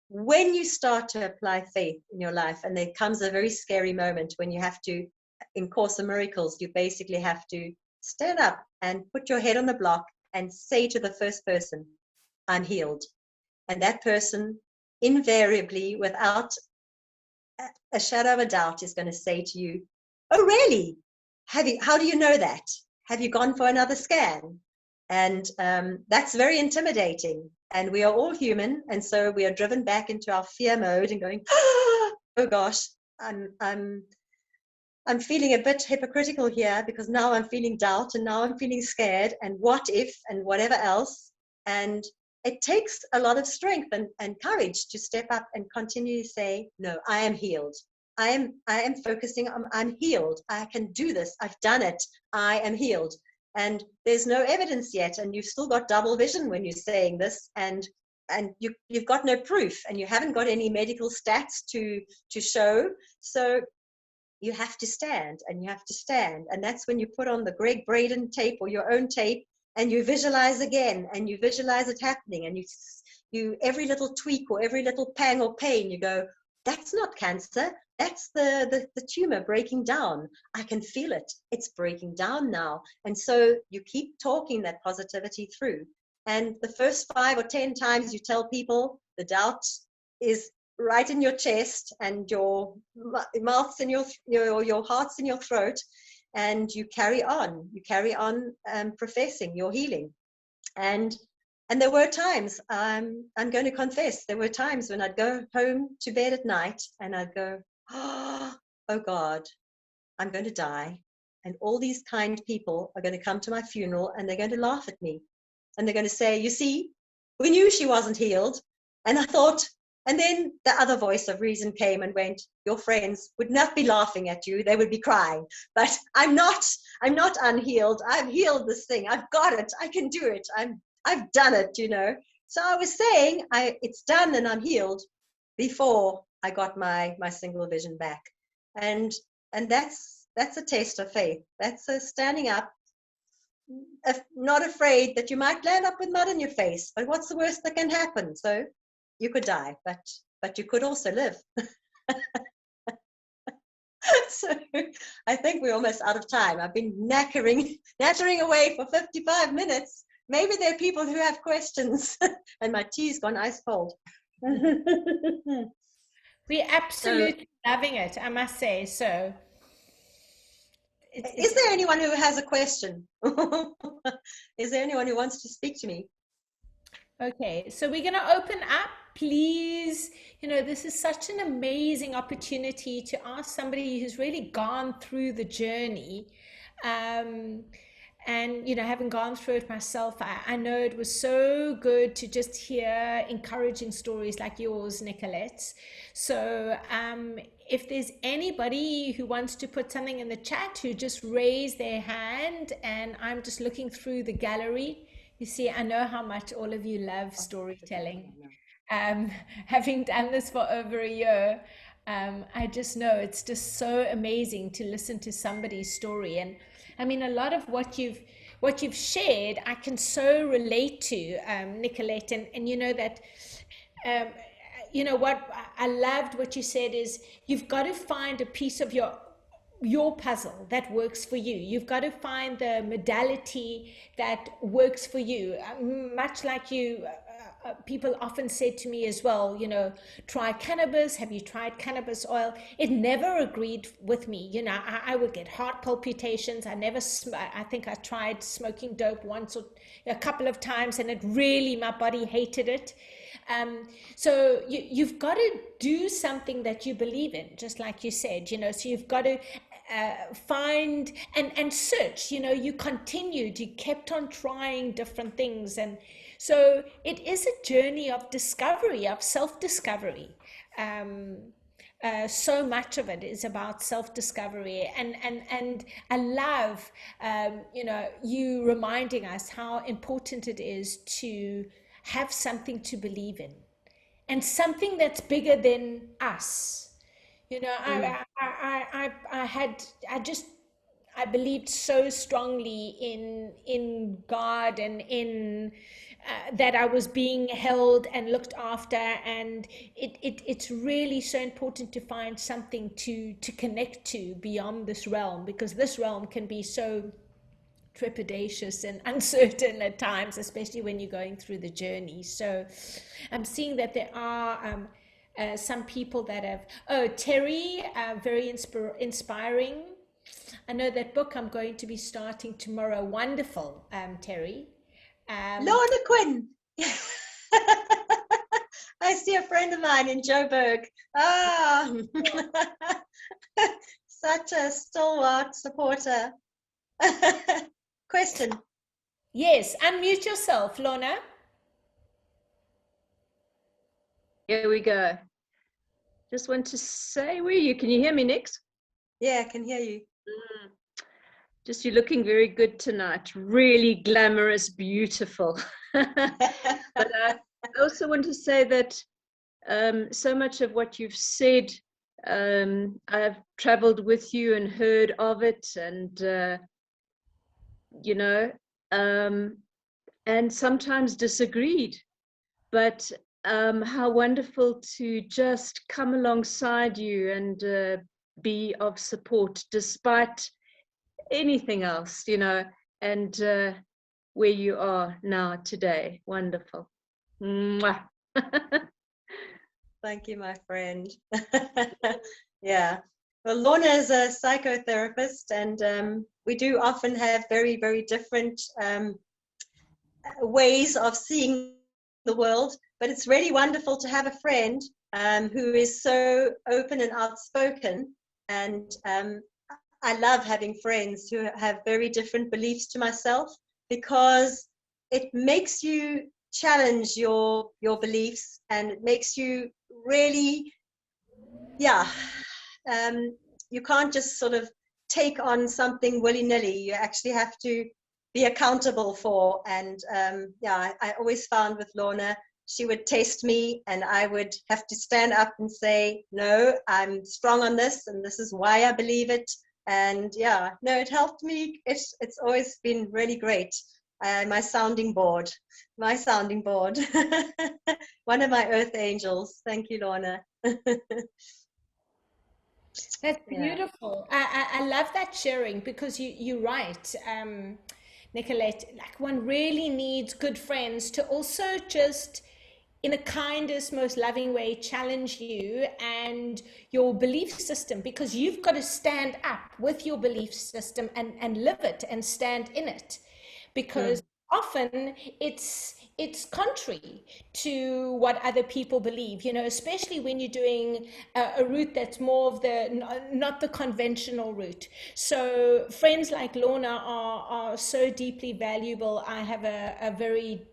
when you start to apply faith in your life, and there comes a very scary moment when you have to, in Course in Miracles, you basically have to stand up and put your head on the block and say to the first person, I'm healed. And that person invariably, without a shadow of a doubt, is going to say to you, oh, really? How do you know that? Have you gone for another scan? And that's very intimidating. And we are all human. And so we are driven back into our fear mode and going, oh gosh, I'm feeling a bit hypocritical here because now I'm feeling doubt and now I'm feeling scared and what if and whatever else. And it takes a lot of strength and courage to step up and continue to say, no, I am healed. I am focusing on, I'm healed. I can do this. I've done it. I am healed. And there's no evidence yet. And you've still got double vision when you're saying this. And you've got no proof and you haven't got any medical stats to show. So you have to stand and you have to stand. And that's when you put on the Greg Braden tape or your own tape and you visualize again and you visualize it happening. And you every little tweak or every little pang or pain, you go, that's not cancer. That's the tumor breaking down. I can feel it. It's breaking down now. And so you keep talking that positivity through. And the first 5 or 10 times you tell people the doubt is right in your chest and your mouth's in your heart's in your throat, and you carry on professing your healing. And there were times, I'm going to confess, there were times when I'd go home to bed at night and I'd go, oh God, I'm going to die. And all these kind people are going to come to my funeral and they're going to laugh at me. And they're going to say, you see, we knew she wasn't healed. And I thought, and then the other voice of reason came and went, your friends would not be laughing at you. They would be crying. But I'm not unhealed. I've healed this thing. I've got it. I can do it. I've done it, you know. So I was saying it's done and I'm healed before I got my single vision back. And that's a test of faith. That's a standing up, not afraid that you might land up with mud in your face, but what's the worst that can happen? So you could die, but you could also live. So I think we're almost out of time. I've been nattering away for 55 minutes. Maybe there are people who have questions and my tea's gone ice cold. We're absolutely loving it, I must say. So is there anyone who has a question? Is there anyone who wants to speak to me? Okay, so we're going to open up, please. You know, this is such an amazing opportunity to ask somebody who's really gone through the journey. And, you know, having gone through it myself, I know it was so good to just hear encouraging stories like yours, Nicolette. So, if there's anybody who wants to put something in the chat, who just raise their hand, and I'm just looking through the gallery. You see, I know how much all of you love storytelling. Um, having done this for over a year, I just know it's just so amazing to listen to somebody's story. And I mean, a lot of what you've shared, I can so relate to, Nicolette. And you know that, um, you know what I loved what you said is you've got to find a piece of your puzzle that works for you. You've got to find the modality that works for you. Much like you, people often said to me as well, you know, try cannabis. Have you tried cannabis oil? It never agreed with me. You know, I would get heart palpitations. I think I tried smoking dope once or a couple of times, and it really, my body hated it. So you've got to do something that you believe in, just like you said, you know, so you've got to find and search, you know, you continued, you kept on trying different things. And so it is a journey of discovery, of self-discovery. So much of it is about self-discovery, and I love, you know, you reminding us how important it is to have something to believe in, and something that's bigger than us. You know, I believed so strongly in God, and in that I was being held and looked after, and it's really so important to find something to connect to beyond this realm, because this realm can be so trepidatious and uncertain at times, especially when you're going through the journey. So I'm seeing that there are some people that have, oh, Terry, very inspiring. I know that book I'm going to be starting tomorrow. Wonderful, Terry. Lorna Quinn. I see a friend of mine in Joburg. Ah, such a stalwart supporter. Question. Yes, unmute yourself, Lorna. Here we go. Just want to say, where are you? Can you hear me, Nix? Yeah, I can hear you. Just you're looking very good tonight. Really glamorous, beautiful. But I also want to say that so much of what you've said, I've traveled with you and heard of it, and you know, and sometimes disagreed. But how wonderful to just come alongside you and be of support despite anything else, you know, and where you are now today. Wonderful. Mwah. Thank you, my friend. Yeah. Well, Lorna is a psychotherapist, and we do often have very, very different ways of seeing the world, but it's really wonderful to have a friend who is so open and outspoken. And I love having friends who have very different beliefs to myself, because it makes you challenge your beliefs, and it makes you really, yeah, you can't just sort of take on something willy-nilly. You actually have to be accountable for. And yeah, I always found with Lorna, she would test me, and I would have to stand up and say, no, I'm strong on this, and this is why I believe it. And yeah, no, it helped me. It's always been really great. My sounding board. One of my earth angels. Thank you, Lorna. That's beautiful. I love that sharing, because you're right, Nicolette. Like, one really needs good friends to also just, in the kindest, most loving way, challenge you and your belief system, because you've got to stand up with your belief system and live it and stand in it. Because often it's contrary to what other people believe, you know, especially when you're doing a route that's more of the not the conventional route. So friends like Lorna are so deeply valuable. I have a very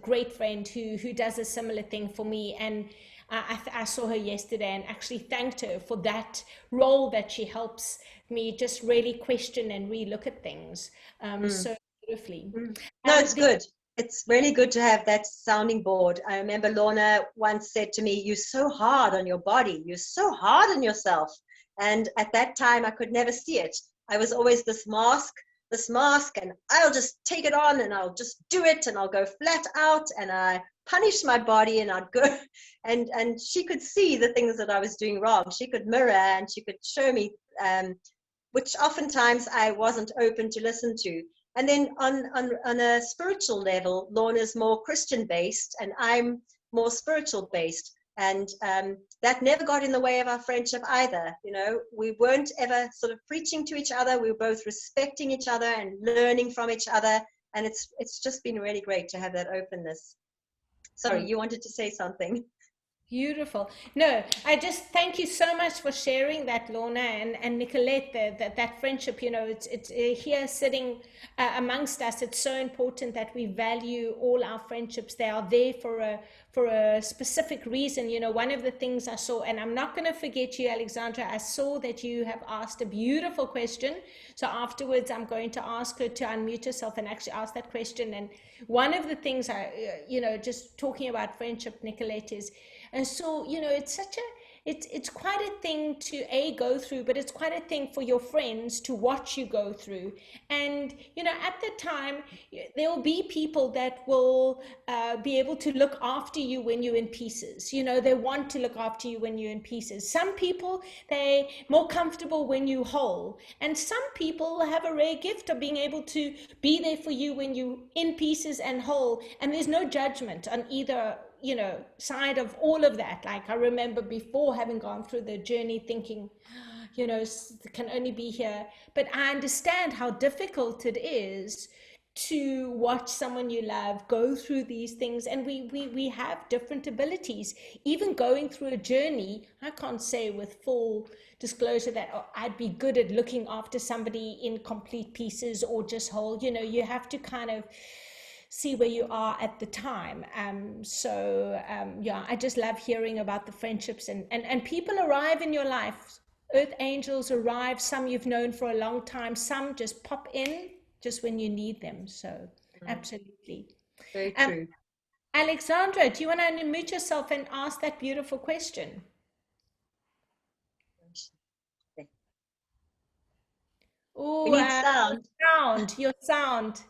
great friend who does a similar thing for me, and I saw her yesterday and actually thanked her for that role that she helps me just really question and relook at things so beautifully. No, it's The good. It's really good to have that sounding board. I remember Lorna once said to me, "You're so hard on your body. You're so hard on yourself." And at that time, I could never see it. I was always this mask, and I'll just take it on and I'll just do it and I'll go flat out and I punish my body and I'd go. And she could see the things that I was doing wrong. She could mirror and she could show me, which oftentimes I wasn't open to listen to. And then on a spiritual level, Lorna's more Christian based and I'm more spiritual based. And that never got in the way of our friendship either. You know, we weren't ever sort of preaching to each other. We were both respecting each other and learning from each other. And it's just been really great to have that openness. Sorry, you wanted to say something. Beautiful. No, I just thank you so much for sharing that, Lorna and Nicolette. That friendship, you know, it's here sitting amongst us. It's so important that we value all our friendships. They are there for a specific reason. You know, one of the things I saw, and I'm not going to forget you, Alexandra. I saw that you have asked a beautiful question. So afterwards, I'm going to ask her to unmute herself and actually ask that question. And one of the things you know, just talking about friendship, Nicolette, is. And so, you know, it's quite a thing to go through, but it's quite a thing for your friends to watch you go through. And, you know, at the time, there will be people that will be able to look after you when you're in pieces. You know, they want to look after you when you're in pieces. Some people, they're more comfortable when you're whole. And some people have a rare gift of being able to be there for you when you're in pieces and whole. And there's no judgment on either, you know, side of all of that. Like I remember before having gone through the journey thinking, you know, can only be here. But I understand how difficult it is to watch someone you love go through these things. And we have different abilities. Even going through a journey, I can't say with full disclosure that I'd be good at looking after somebody in complete pieces or just whole. You know, you have to kind of see where you are at the time. Yeah, I just love hearing about the friendships and people arrive in your life. Earth angels arrive, some you've known for a long time, some just pop in just when you need them. So absolutely. Very true. Alexandra, do you want to unmute yourself and ask that beautiful question? Oh, we need sound. Your sound.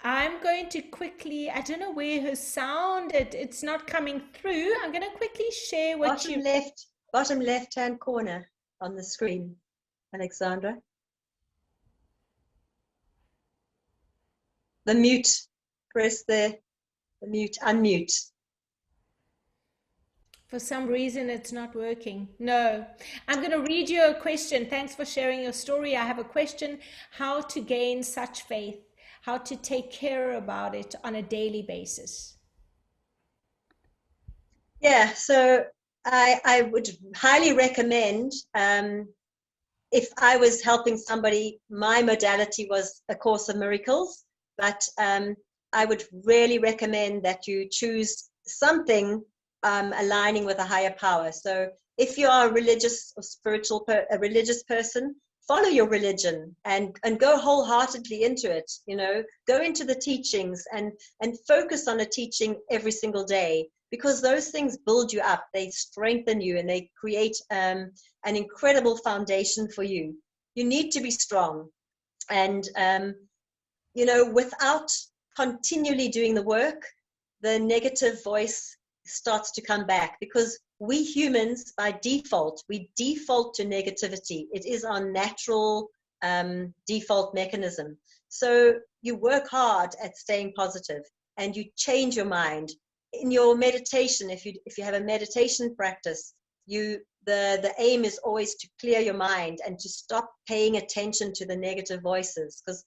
I'm going to quickly, I don't know where her sound, it's not coming through. I'm going to quickly share what bottom left-hand corner on the screen, Alexandra. The mute, press there, the mute, unmute. For some reason, it's not working. No, I'm going to read you a question. Thanks for sharing your story. I have a question: how to gain such faith? How to take care about it on a daily basis? Yeah, so I would highly recommend, if I was helping somebody, my modality was A Course of Miracles, but I would really recommend that you choose something aligning with a higher power. So if you are a religious or a religious person, follow your religion and go wholeheartedly into it. You know, go into the teachings and focus on a teaching every single day, because those things build you up, they strengthen you, and they create an incredible foundation for you. You need to be strong, and you know, without continually doing the work, the negative voice starts to come back, because we humans, by default, we default to negativity. It is our natural default mechanism. So you work hard at staying positive, and you change your mind. In your meditation, if you have a meditation practice, you the aim is always to clear your mind and to stop paying attention to the negative voices. Because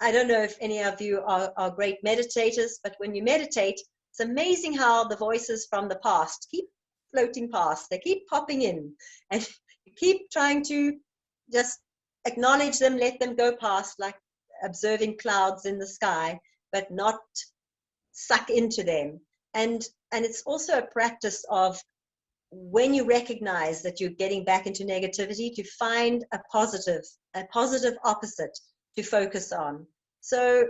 I don't know if any of you are great meditators, but when you meditate, it's amazing how the voices from the past keep floating past. They keep popping in, and you keep trying to just acknowledge them, let them go past, like observing clouds in the sky, but not suck into them. And it's also a practice of, when you recognize that you're getting back into negativity, to find a positive opposite to focus on. So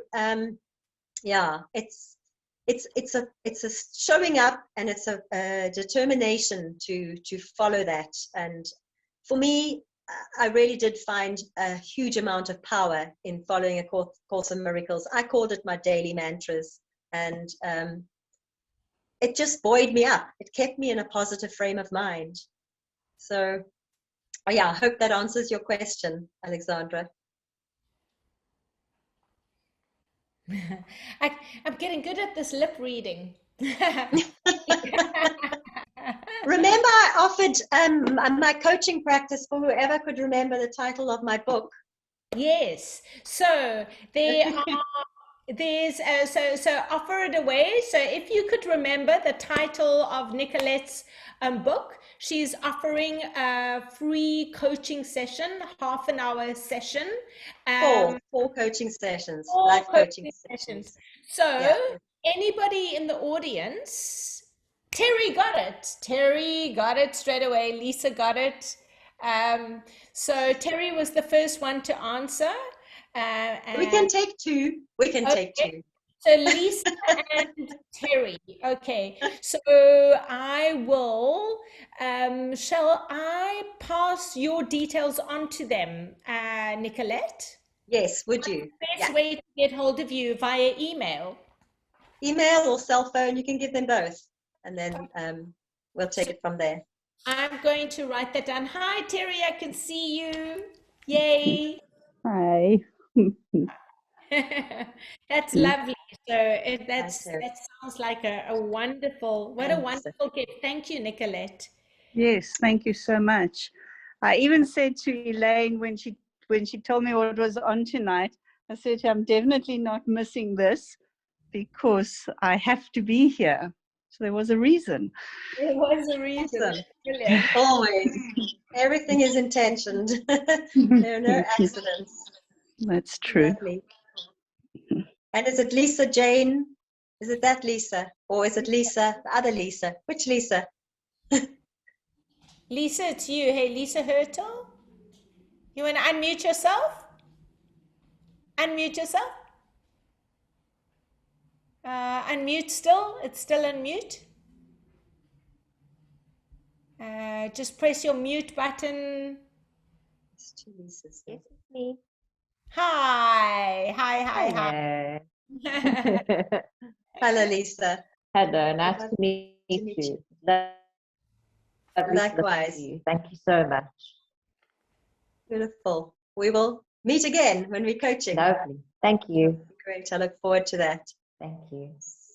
yeah, it's a showing up, and it's a determination to follow that. And for me, I really did find a huge amount of power in following A Course in Miracles. I called it my daily mantras, and it just buoyed me up. It kept me in a positive frame of mind. So yeah, I hope that answers your question, Alexandra. I'm getting good at this lip reading. Remember, I offered my coaching practice for whoever could remember the title of my book. Yes. So there's so offer it away. So if you could remember the title of Nicolette's book, she's offering a free coaching session, half an hour session. Four coaching sessions, Life coaching sessions. So anybody in the audience, Terry got it straight away. Lisa got it. So Terry was the first one to answer. We can take two. Take two. So Lisa and Terry. Okay. So I will, shall I pass your details on to them, Nicolette? Yes, would you? Best way to get hold of you via email? Email or cell phone, you can give them both. And then we'll take it from there. I'm going to write that down. Hi, Terry, I can see you. Yay. Hi. That's lovely. So that sounds like a wonderful, what a wonderful gift. Thank you, Nicolette. Yes, thank you so much. I even said to Elaine when she told me what was on tonight, I said, I'm definitely not missing this because I have to be here. So there was a reason. There was a reason. Awesome. Always. Everything is intentioned. There are no accidents. That's true. Lovely. And is it Lisa Jane? Is it that Lisa? Or is it Lisa, the other Lisa? Which Lisa? Lisa, it's you. Hey, Lisa Hurtle. You want to unmute yourself? Unmute yourself. Unmute still. It's still unmute. Just press your mute button. It's two Lisas. Yes, it's me. Hi. Hello, Lisa. Hello, nice to meet you. Likewise. Thank you so much. Beautiful. We will meet again when we're coaching. Lovely. Thank you. Great. I look forward to that. Thank you.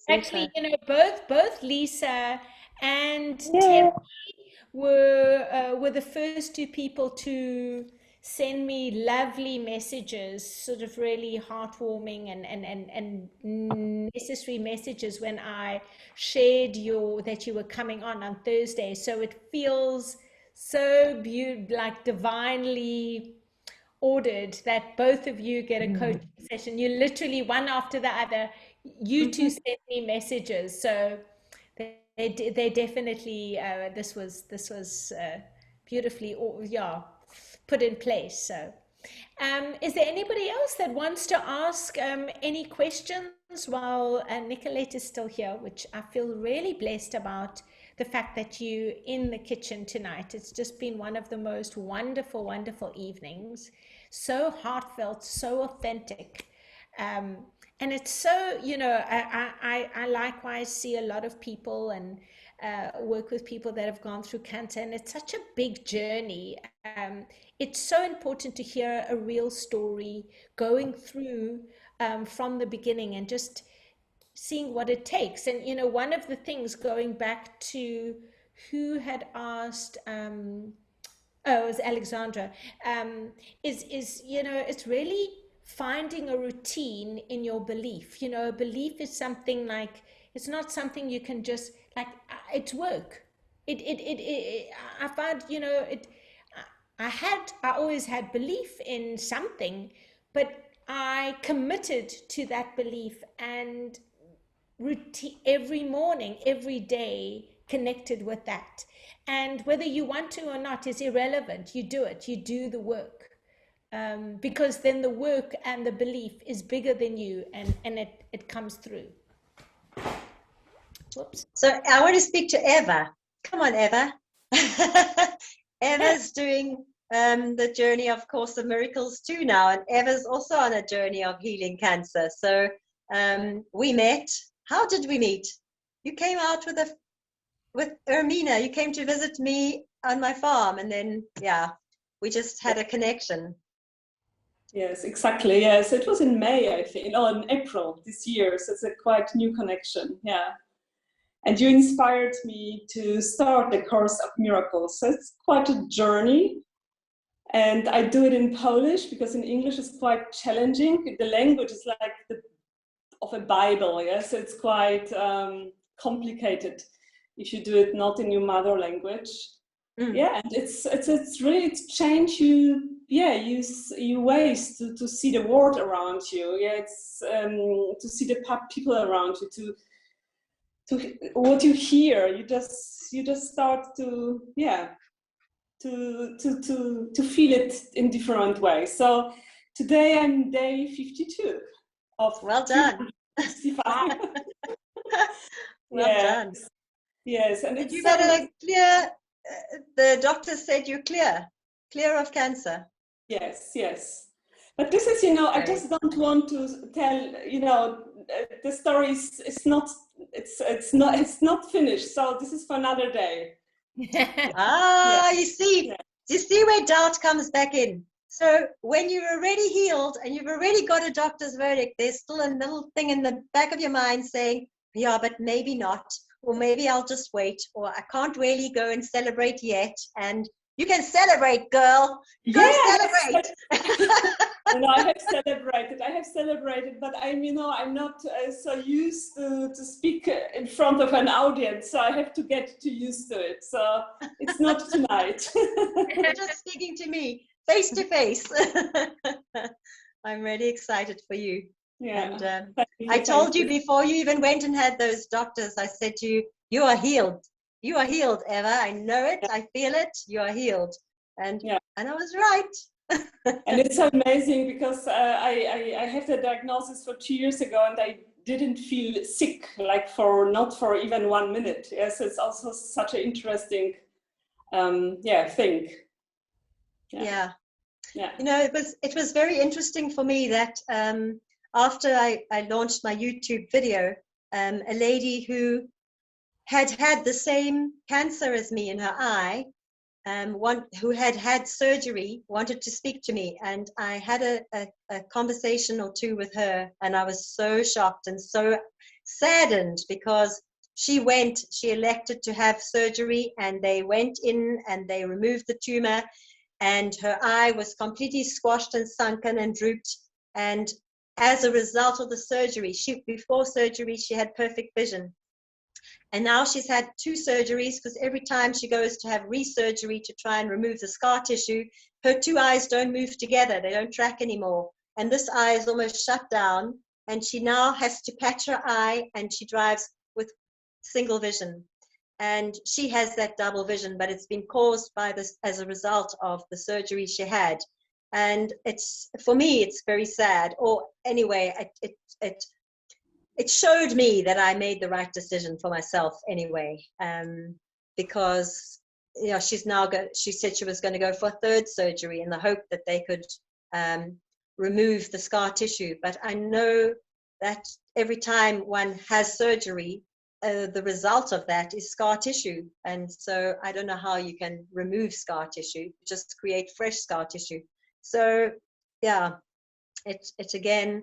Actually, both Lisa and Terry were the first two people to send me lovely messages, sort of really heartwarming and necessary messages when I shared that you were coming on Thursday. So it feels so like divinely ordered that both of you get a coaching session. You literally one after the other. You two sent me messages, so they definitely this was beautifully put in place. So is there anybody else that wants to ask any questions while Nicolette is still here, which I feel really blessed about the fact that you in the kitchen tonight. It's just been one of the most wonderful evenings, so heartfelt, so authentic. And it's so, I likewise see a lot of people and work with people that have gone through cancer, and it's such a big journey. It's so important to hear a real story going through from the beginning and just seeing what it takes. And, one of the things going back to who had asked, oh, it was Alexandra, is, you know, it's really finding a routine in your belief. You know, a belief is something like, it's not something you can just, like, it's work. I find, you know, I always had belief in something, but I committed to that belief, and routine every morning, every day, connected with that. And whether you want to or not is irrelevant. You do it, you do the work. Because then the work and the belief is bigger than you, and it comes through. Whoops. So I want to speak to Eva. Come on, Eva. Eva's doing the journey of Course of Miracles too now, and Eva's also on a journey of healing cancer. So we met. How did we meet? You came out with Ermina. You came to visit me on my farm, and then we just had a connection. Yes, exactly. Yes, it was in May, I think, or in April this year. So it's a quite new connection. Yeah. And you inspired me to start the Course of Miracles. So it's quite a journey. And I do it in Polish because in English it's quite challenging. The language is like of a Bible, yeah? So it's quite complicated if you do it not in your mother language. Yeah, and it's really, it's changed you. Yeah, you ways to see the world around you. Yeah, it's to see the people around you, to what you hear. You just start to to feel it in different ways. So today I'm day 52 of Well done. 65. Well done. Yes, and And it's you've had a clear. The doctor said you're clear of cancer. Yes. But this is, you know, I just don't want to tell, you know, the story is not, it's not finished. So this is for another day. You see where doubt comes back in. So when you're already healed and you've already got a doctor's verdict, there's still a little thing in the back of your mind saying, yeah, but maybe not, or maybe I'll just wait, or I can't really go and celebrate yet. And you can celebrate, girl. Go celebrate. No, I have celebrated, but I'm not so used to speak in front of an audience, so I have to get used to it. So it's not tonight. You're just speaking to me face to face. I'm really excited for you. Yeah. And I told you before you even went and had those doctors, I said to you, you are healed. You are healed, Eva. I know it. I feel it. You are healed. And I was right. And it's amazing because I had the diagnosis for 2 years ago, and I didn't feel sick, like not for even 1 minute. Yes, it's also such an interesting thing. Yeah. You know, it was very interesting for me that after I launched my YouTube video, a lady who had the same cancer as me in her eye, who had surgery, wanted to speak to me, and I had a conversation or two with her, and I was so shocked and so saddened because she elected to have surgery, and they went in and they removed the tumor, and her eye was completely squashed and sunken and drooped. And as a result of the surgery, before surgery she had perfect vision. And now she's had 2 surgeries, because every time she goes to have resurgery to try and remove the scar tissue, her 2 eyes don't move together. They don't track anymore. And this eye is almost shut down. And she now has to patch her eye, and she drives with single vision. And she has that double vision, but it's been caused by this as a result of the surgery she had. And for me, it's very sad. Or anyway, it showed me that I made the right decision for myself anyway, because she said she was going to go for a 3rd surgery in the hope that they could remove the scar tissue. But I know that every time one has surgery, the result of that is scar tissue. And so I don't know how you can remove scar tissue, just create fresh scar tissue. So yeah, it again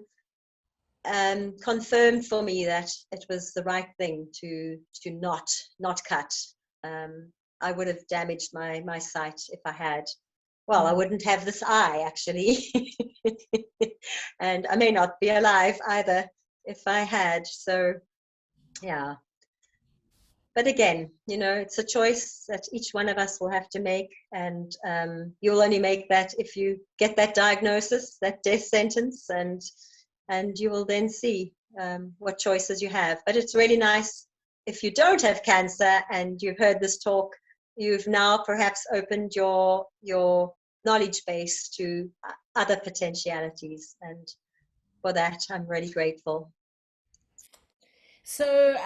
confirmed for me that it was the right thing to not cut. I would have damaged my sight if I had. Well, I wouldn't have this eye, actually. And I may not be alive either if I had. So, yeah. But again, you know, it's a choice that each one of us will have to make. And you'll only make that if you get that diagnosis, that death sentence, and you will then see what choices you have. But it's really nice if you don't have cancer and you've heard this talk, you've now perhaps opened your knowledge base to other potentialities. And for that, I'm really grateful. So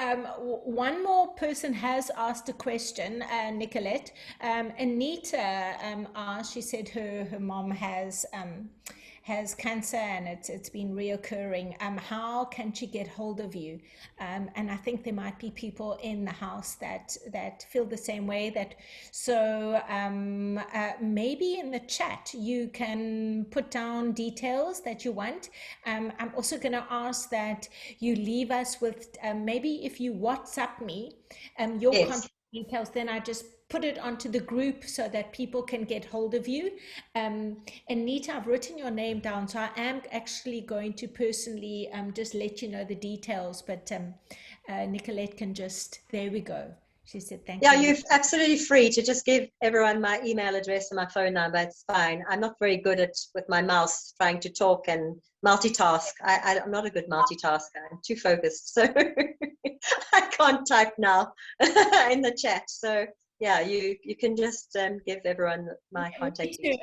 one more person has asked a question, Nicolette. Anita asked, she said her mom has cancer and it's been reoccurring. How can she get hold of you? And I think there might be people in the house that feel the same way. So maybe in the chat you can put down details that you want. I'm also going to ask that you leave us with maybe if you WhatsApp me your Yes. contact details, then I just put it onto the group so that people can get hold of you. Anita, I've written your name down, so I am actually going to personally just let you know the details, but Nicolette can just, there we go. She said, thank you. Yeah, you're absolutely free to just give everyone my email address and my phone number. It's fine. I'm not very good at, with my mouse, trying to talk and multitask. I'm not a good multitasker. I'm too focused. So I can't type now in the chat. So yeah, you can just give everyone my contact details.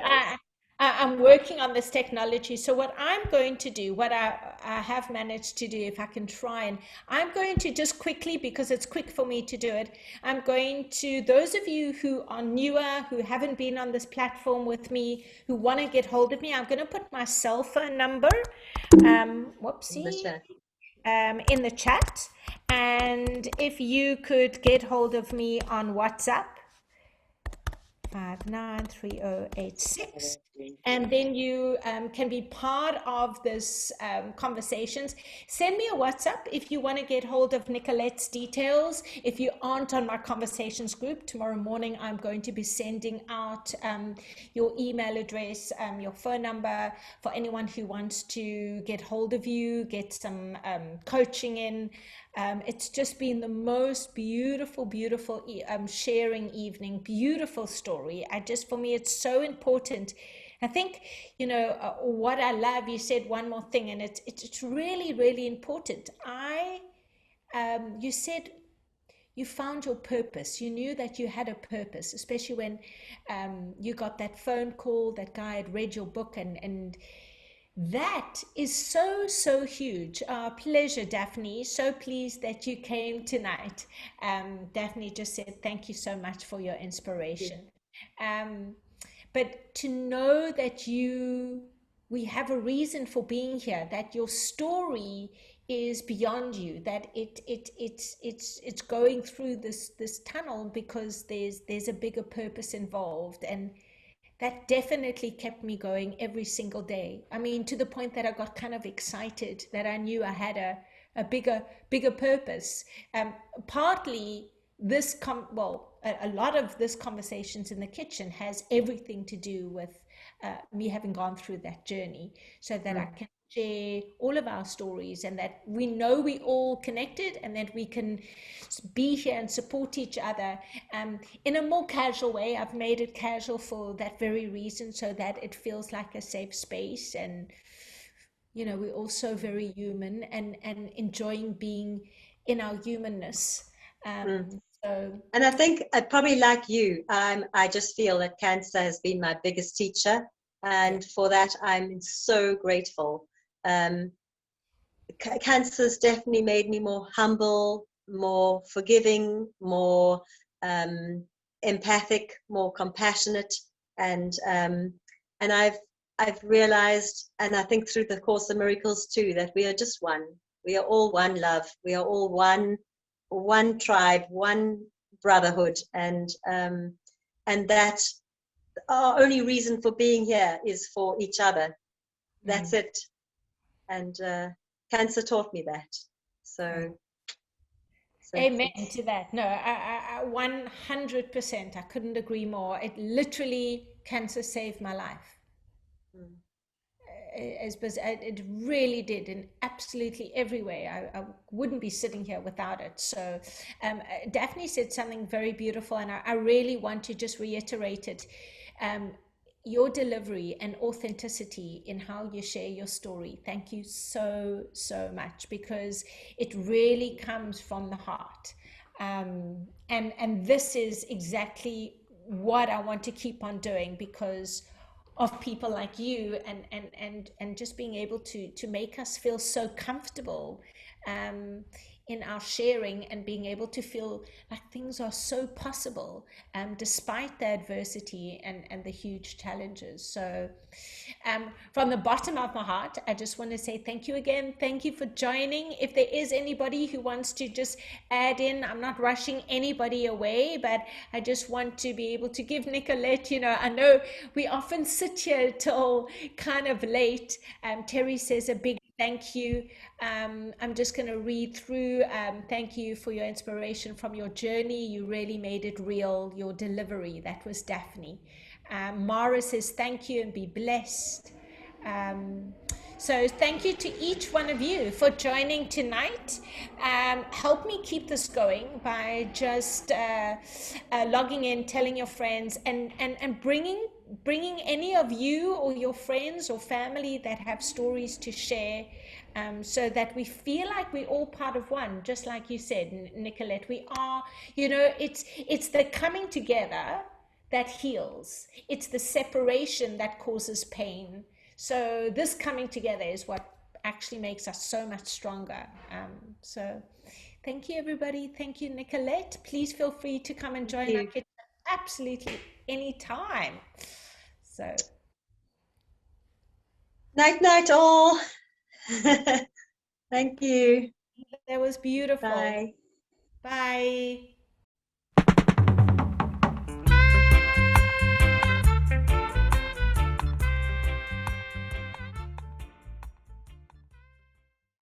I'm working on this technology. So what I'm going to do, what I have managed to do, if I can try, and I'm going to just quickly, because it's quick for me to do it, I'm going to, those of you who are newer, who haven't been on this platform with me, who want to get hold of me, I'm going to put my cell phone number, whoopsie, in the chat. And if you could get hold of me on WhatsApp, 593086, and then you can be part of this conversations. Send me a WhatsApp if you want to get hold of Nicolette's details. If you aren't on my conversations group, tomorrow morning I'm going to be sending out your email address, your phone number, for anyone who wants to get hold of you, get some coaching in. It's just been the most beautiful sharing evening, beautiful story. For me, it's so important. I think, you know, what I love, you said one more thing, and it's really, really important. You said you found your purpose. You knew that you had a purpose, especially when you got that phone call, that guy had read your book, and that is so huge. Our pleasure, Daphne. So pleased that you came tonight. Daphne just said thank you so much for your inspiration. But to know that we have a reason for being here, that your story is beyond you, that it's going through this tunnel because there's a bigger purpose involved, and that definitely kept me going every single day. I mean, to the point that I got kind of excited that I knew I had a bigger purpose. Partly this, a lot of this conversations in the kitchen has everything to do with me having gone through that journey, so that I can share all of our stories, and that we know we all connected, and that we can be here and support each other in a more casual way. I've made it casual for that very reason, so that it feels like a safe space. And you know, we're also very human, and enjoying being in our humanness. And I think probably like you, I just feel that cancer has been my biggest teacher, and for that I'm so grateful. Cancer's definitely made me more humble, more forgiving, more empathic, more compassionate, and I've realized, and I think through the Course of Miracles too, that we are just one. We are all one love. We are all one tribe, one brotherhood, and that our only reason for being here is for each other. That's it. And cancer taught me that. So Amen to that. No, I 100%. I couldn't agree more. It literally, cancer saved my life. Mm. It really did in absolutely every way. I wouldn't be sitting here without it. So Daphne said something very beautiful, and I really want to just reiterate it. Your delivery and authenticity in how you share your story. Thank you so, so much, because it really comes from the heart. And this is exactly what I want to keep on doing, because of people like you, and just being able to make us feel so comfortable in our sharing, and being able to feel like things are so possible despite the adversity and the huge challenges. So from the bottom of my heart, I just want to say thank you again. Thank you for joining. If there is anybody who wants to just add in, I'm not rushing anybody away, but I just want to be able to give Nicolette, I know we often sit here till kind of late. Terry says a big thank you. I'm just going to read through. Thank you for your inspiration from your journey. You really made it real, your delivery. That was Daphne. Mara says thank you and be blessed. So thank you to each one of you for joining tonight. Help me keep this going by just logging in, telling your friends, and bringing any of you or your friends or family that have stories to share, so that we feel like we're all part of one. Just like you said, Nicolette, we are, it's the coming together that heals. It's the separation that causes pain. So this coming together is what actually makes us so much stronger. So thank you, everybody. Thank you, Nicolette. Please feel free to come and join our kitchen absolutely any time. So Night all. Thank you. that was beautiful. Bye. Bye.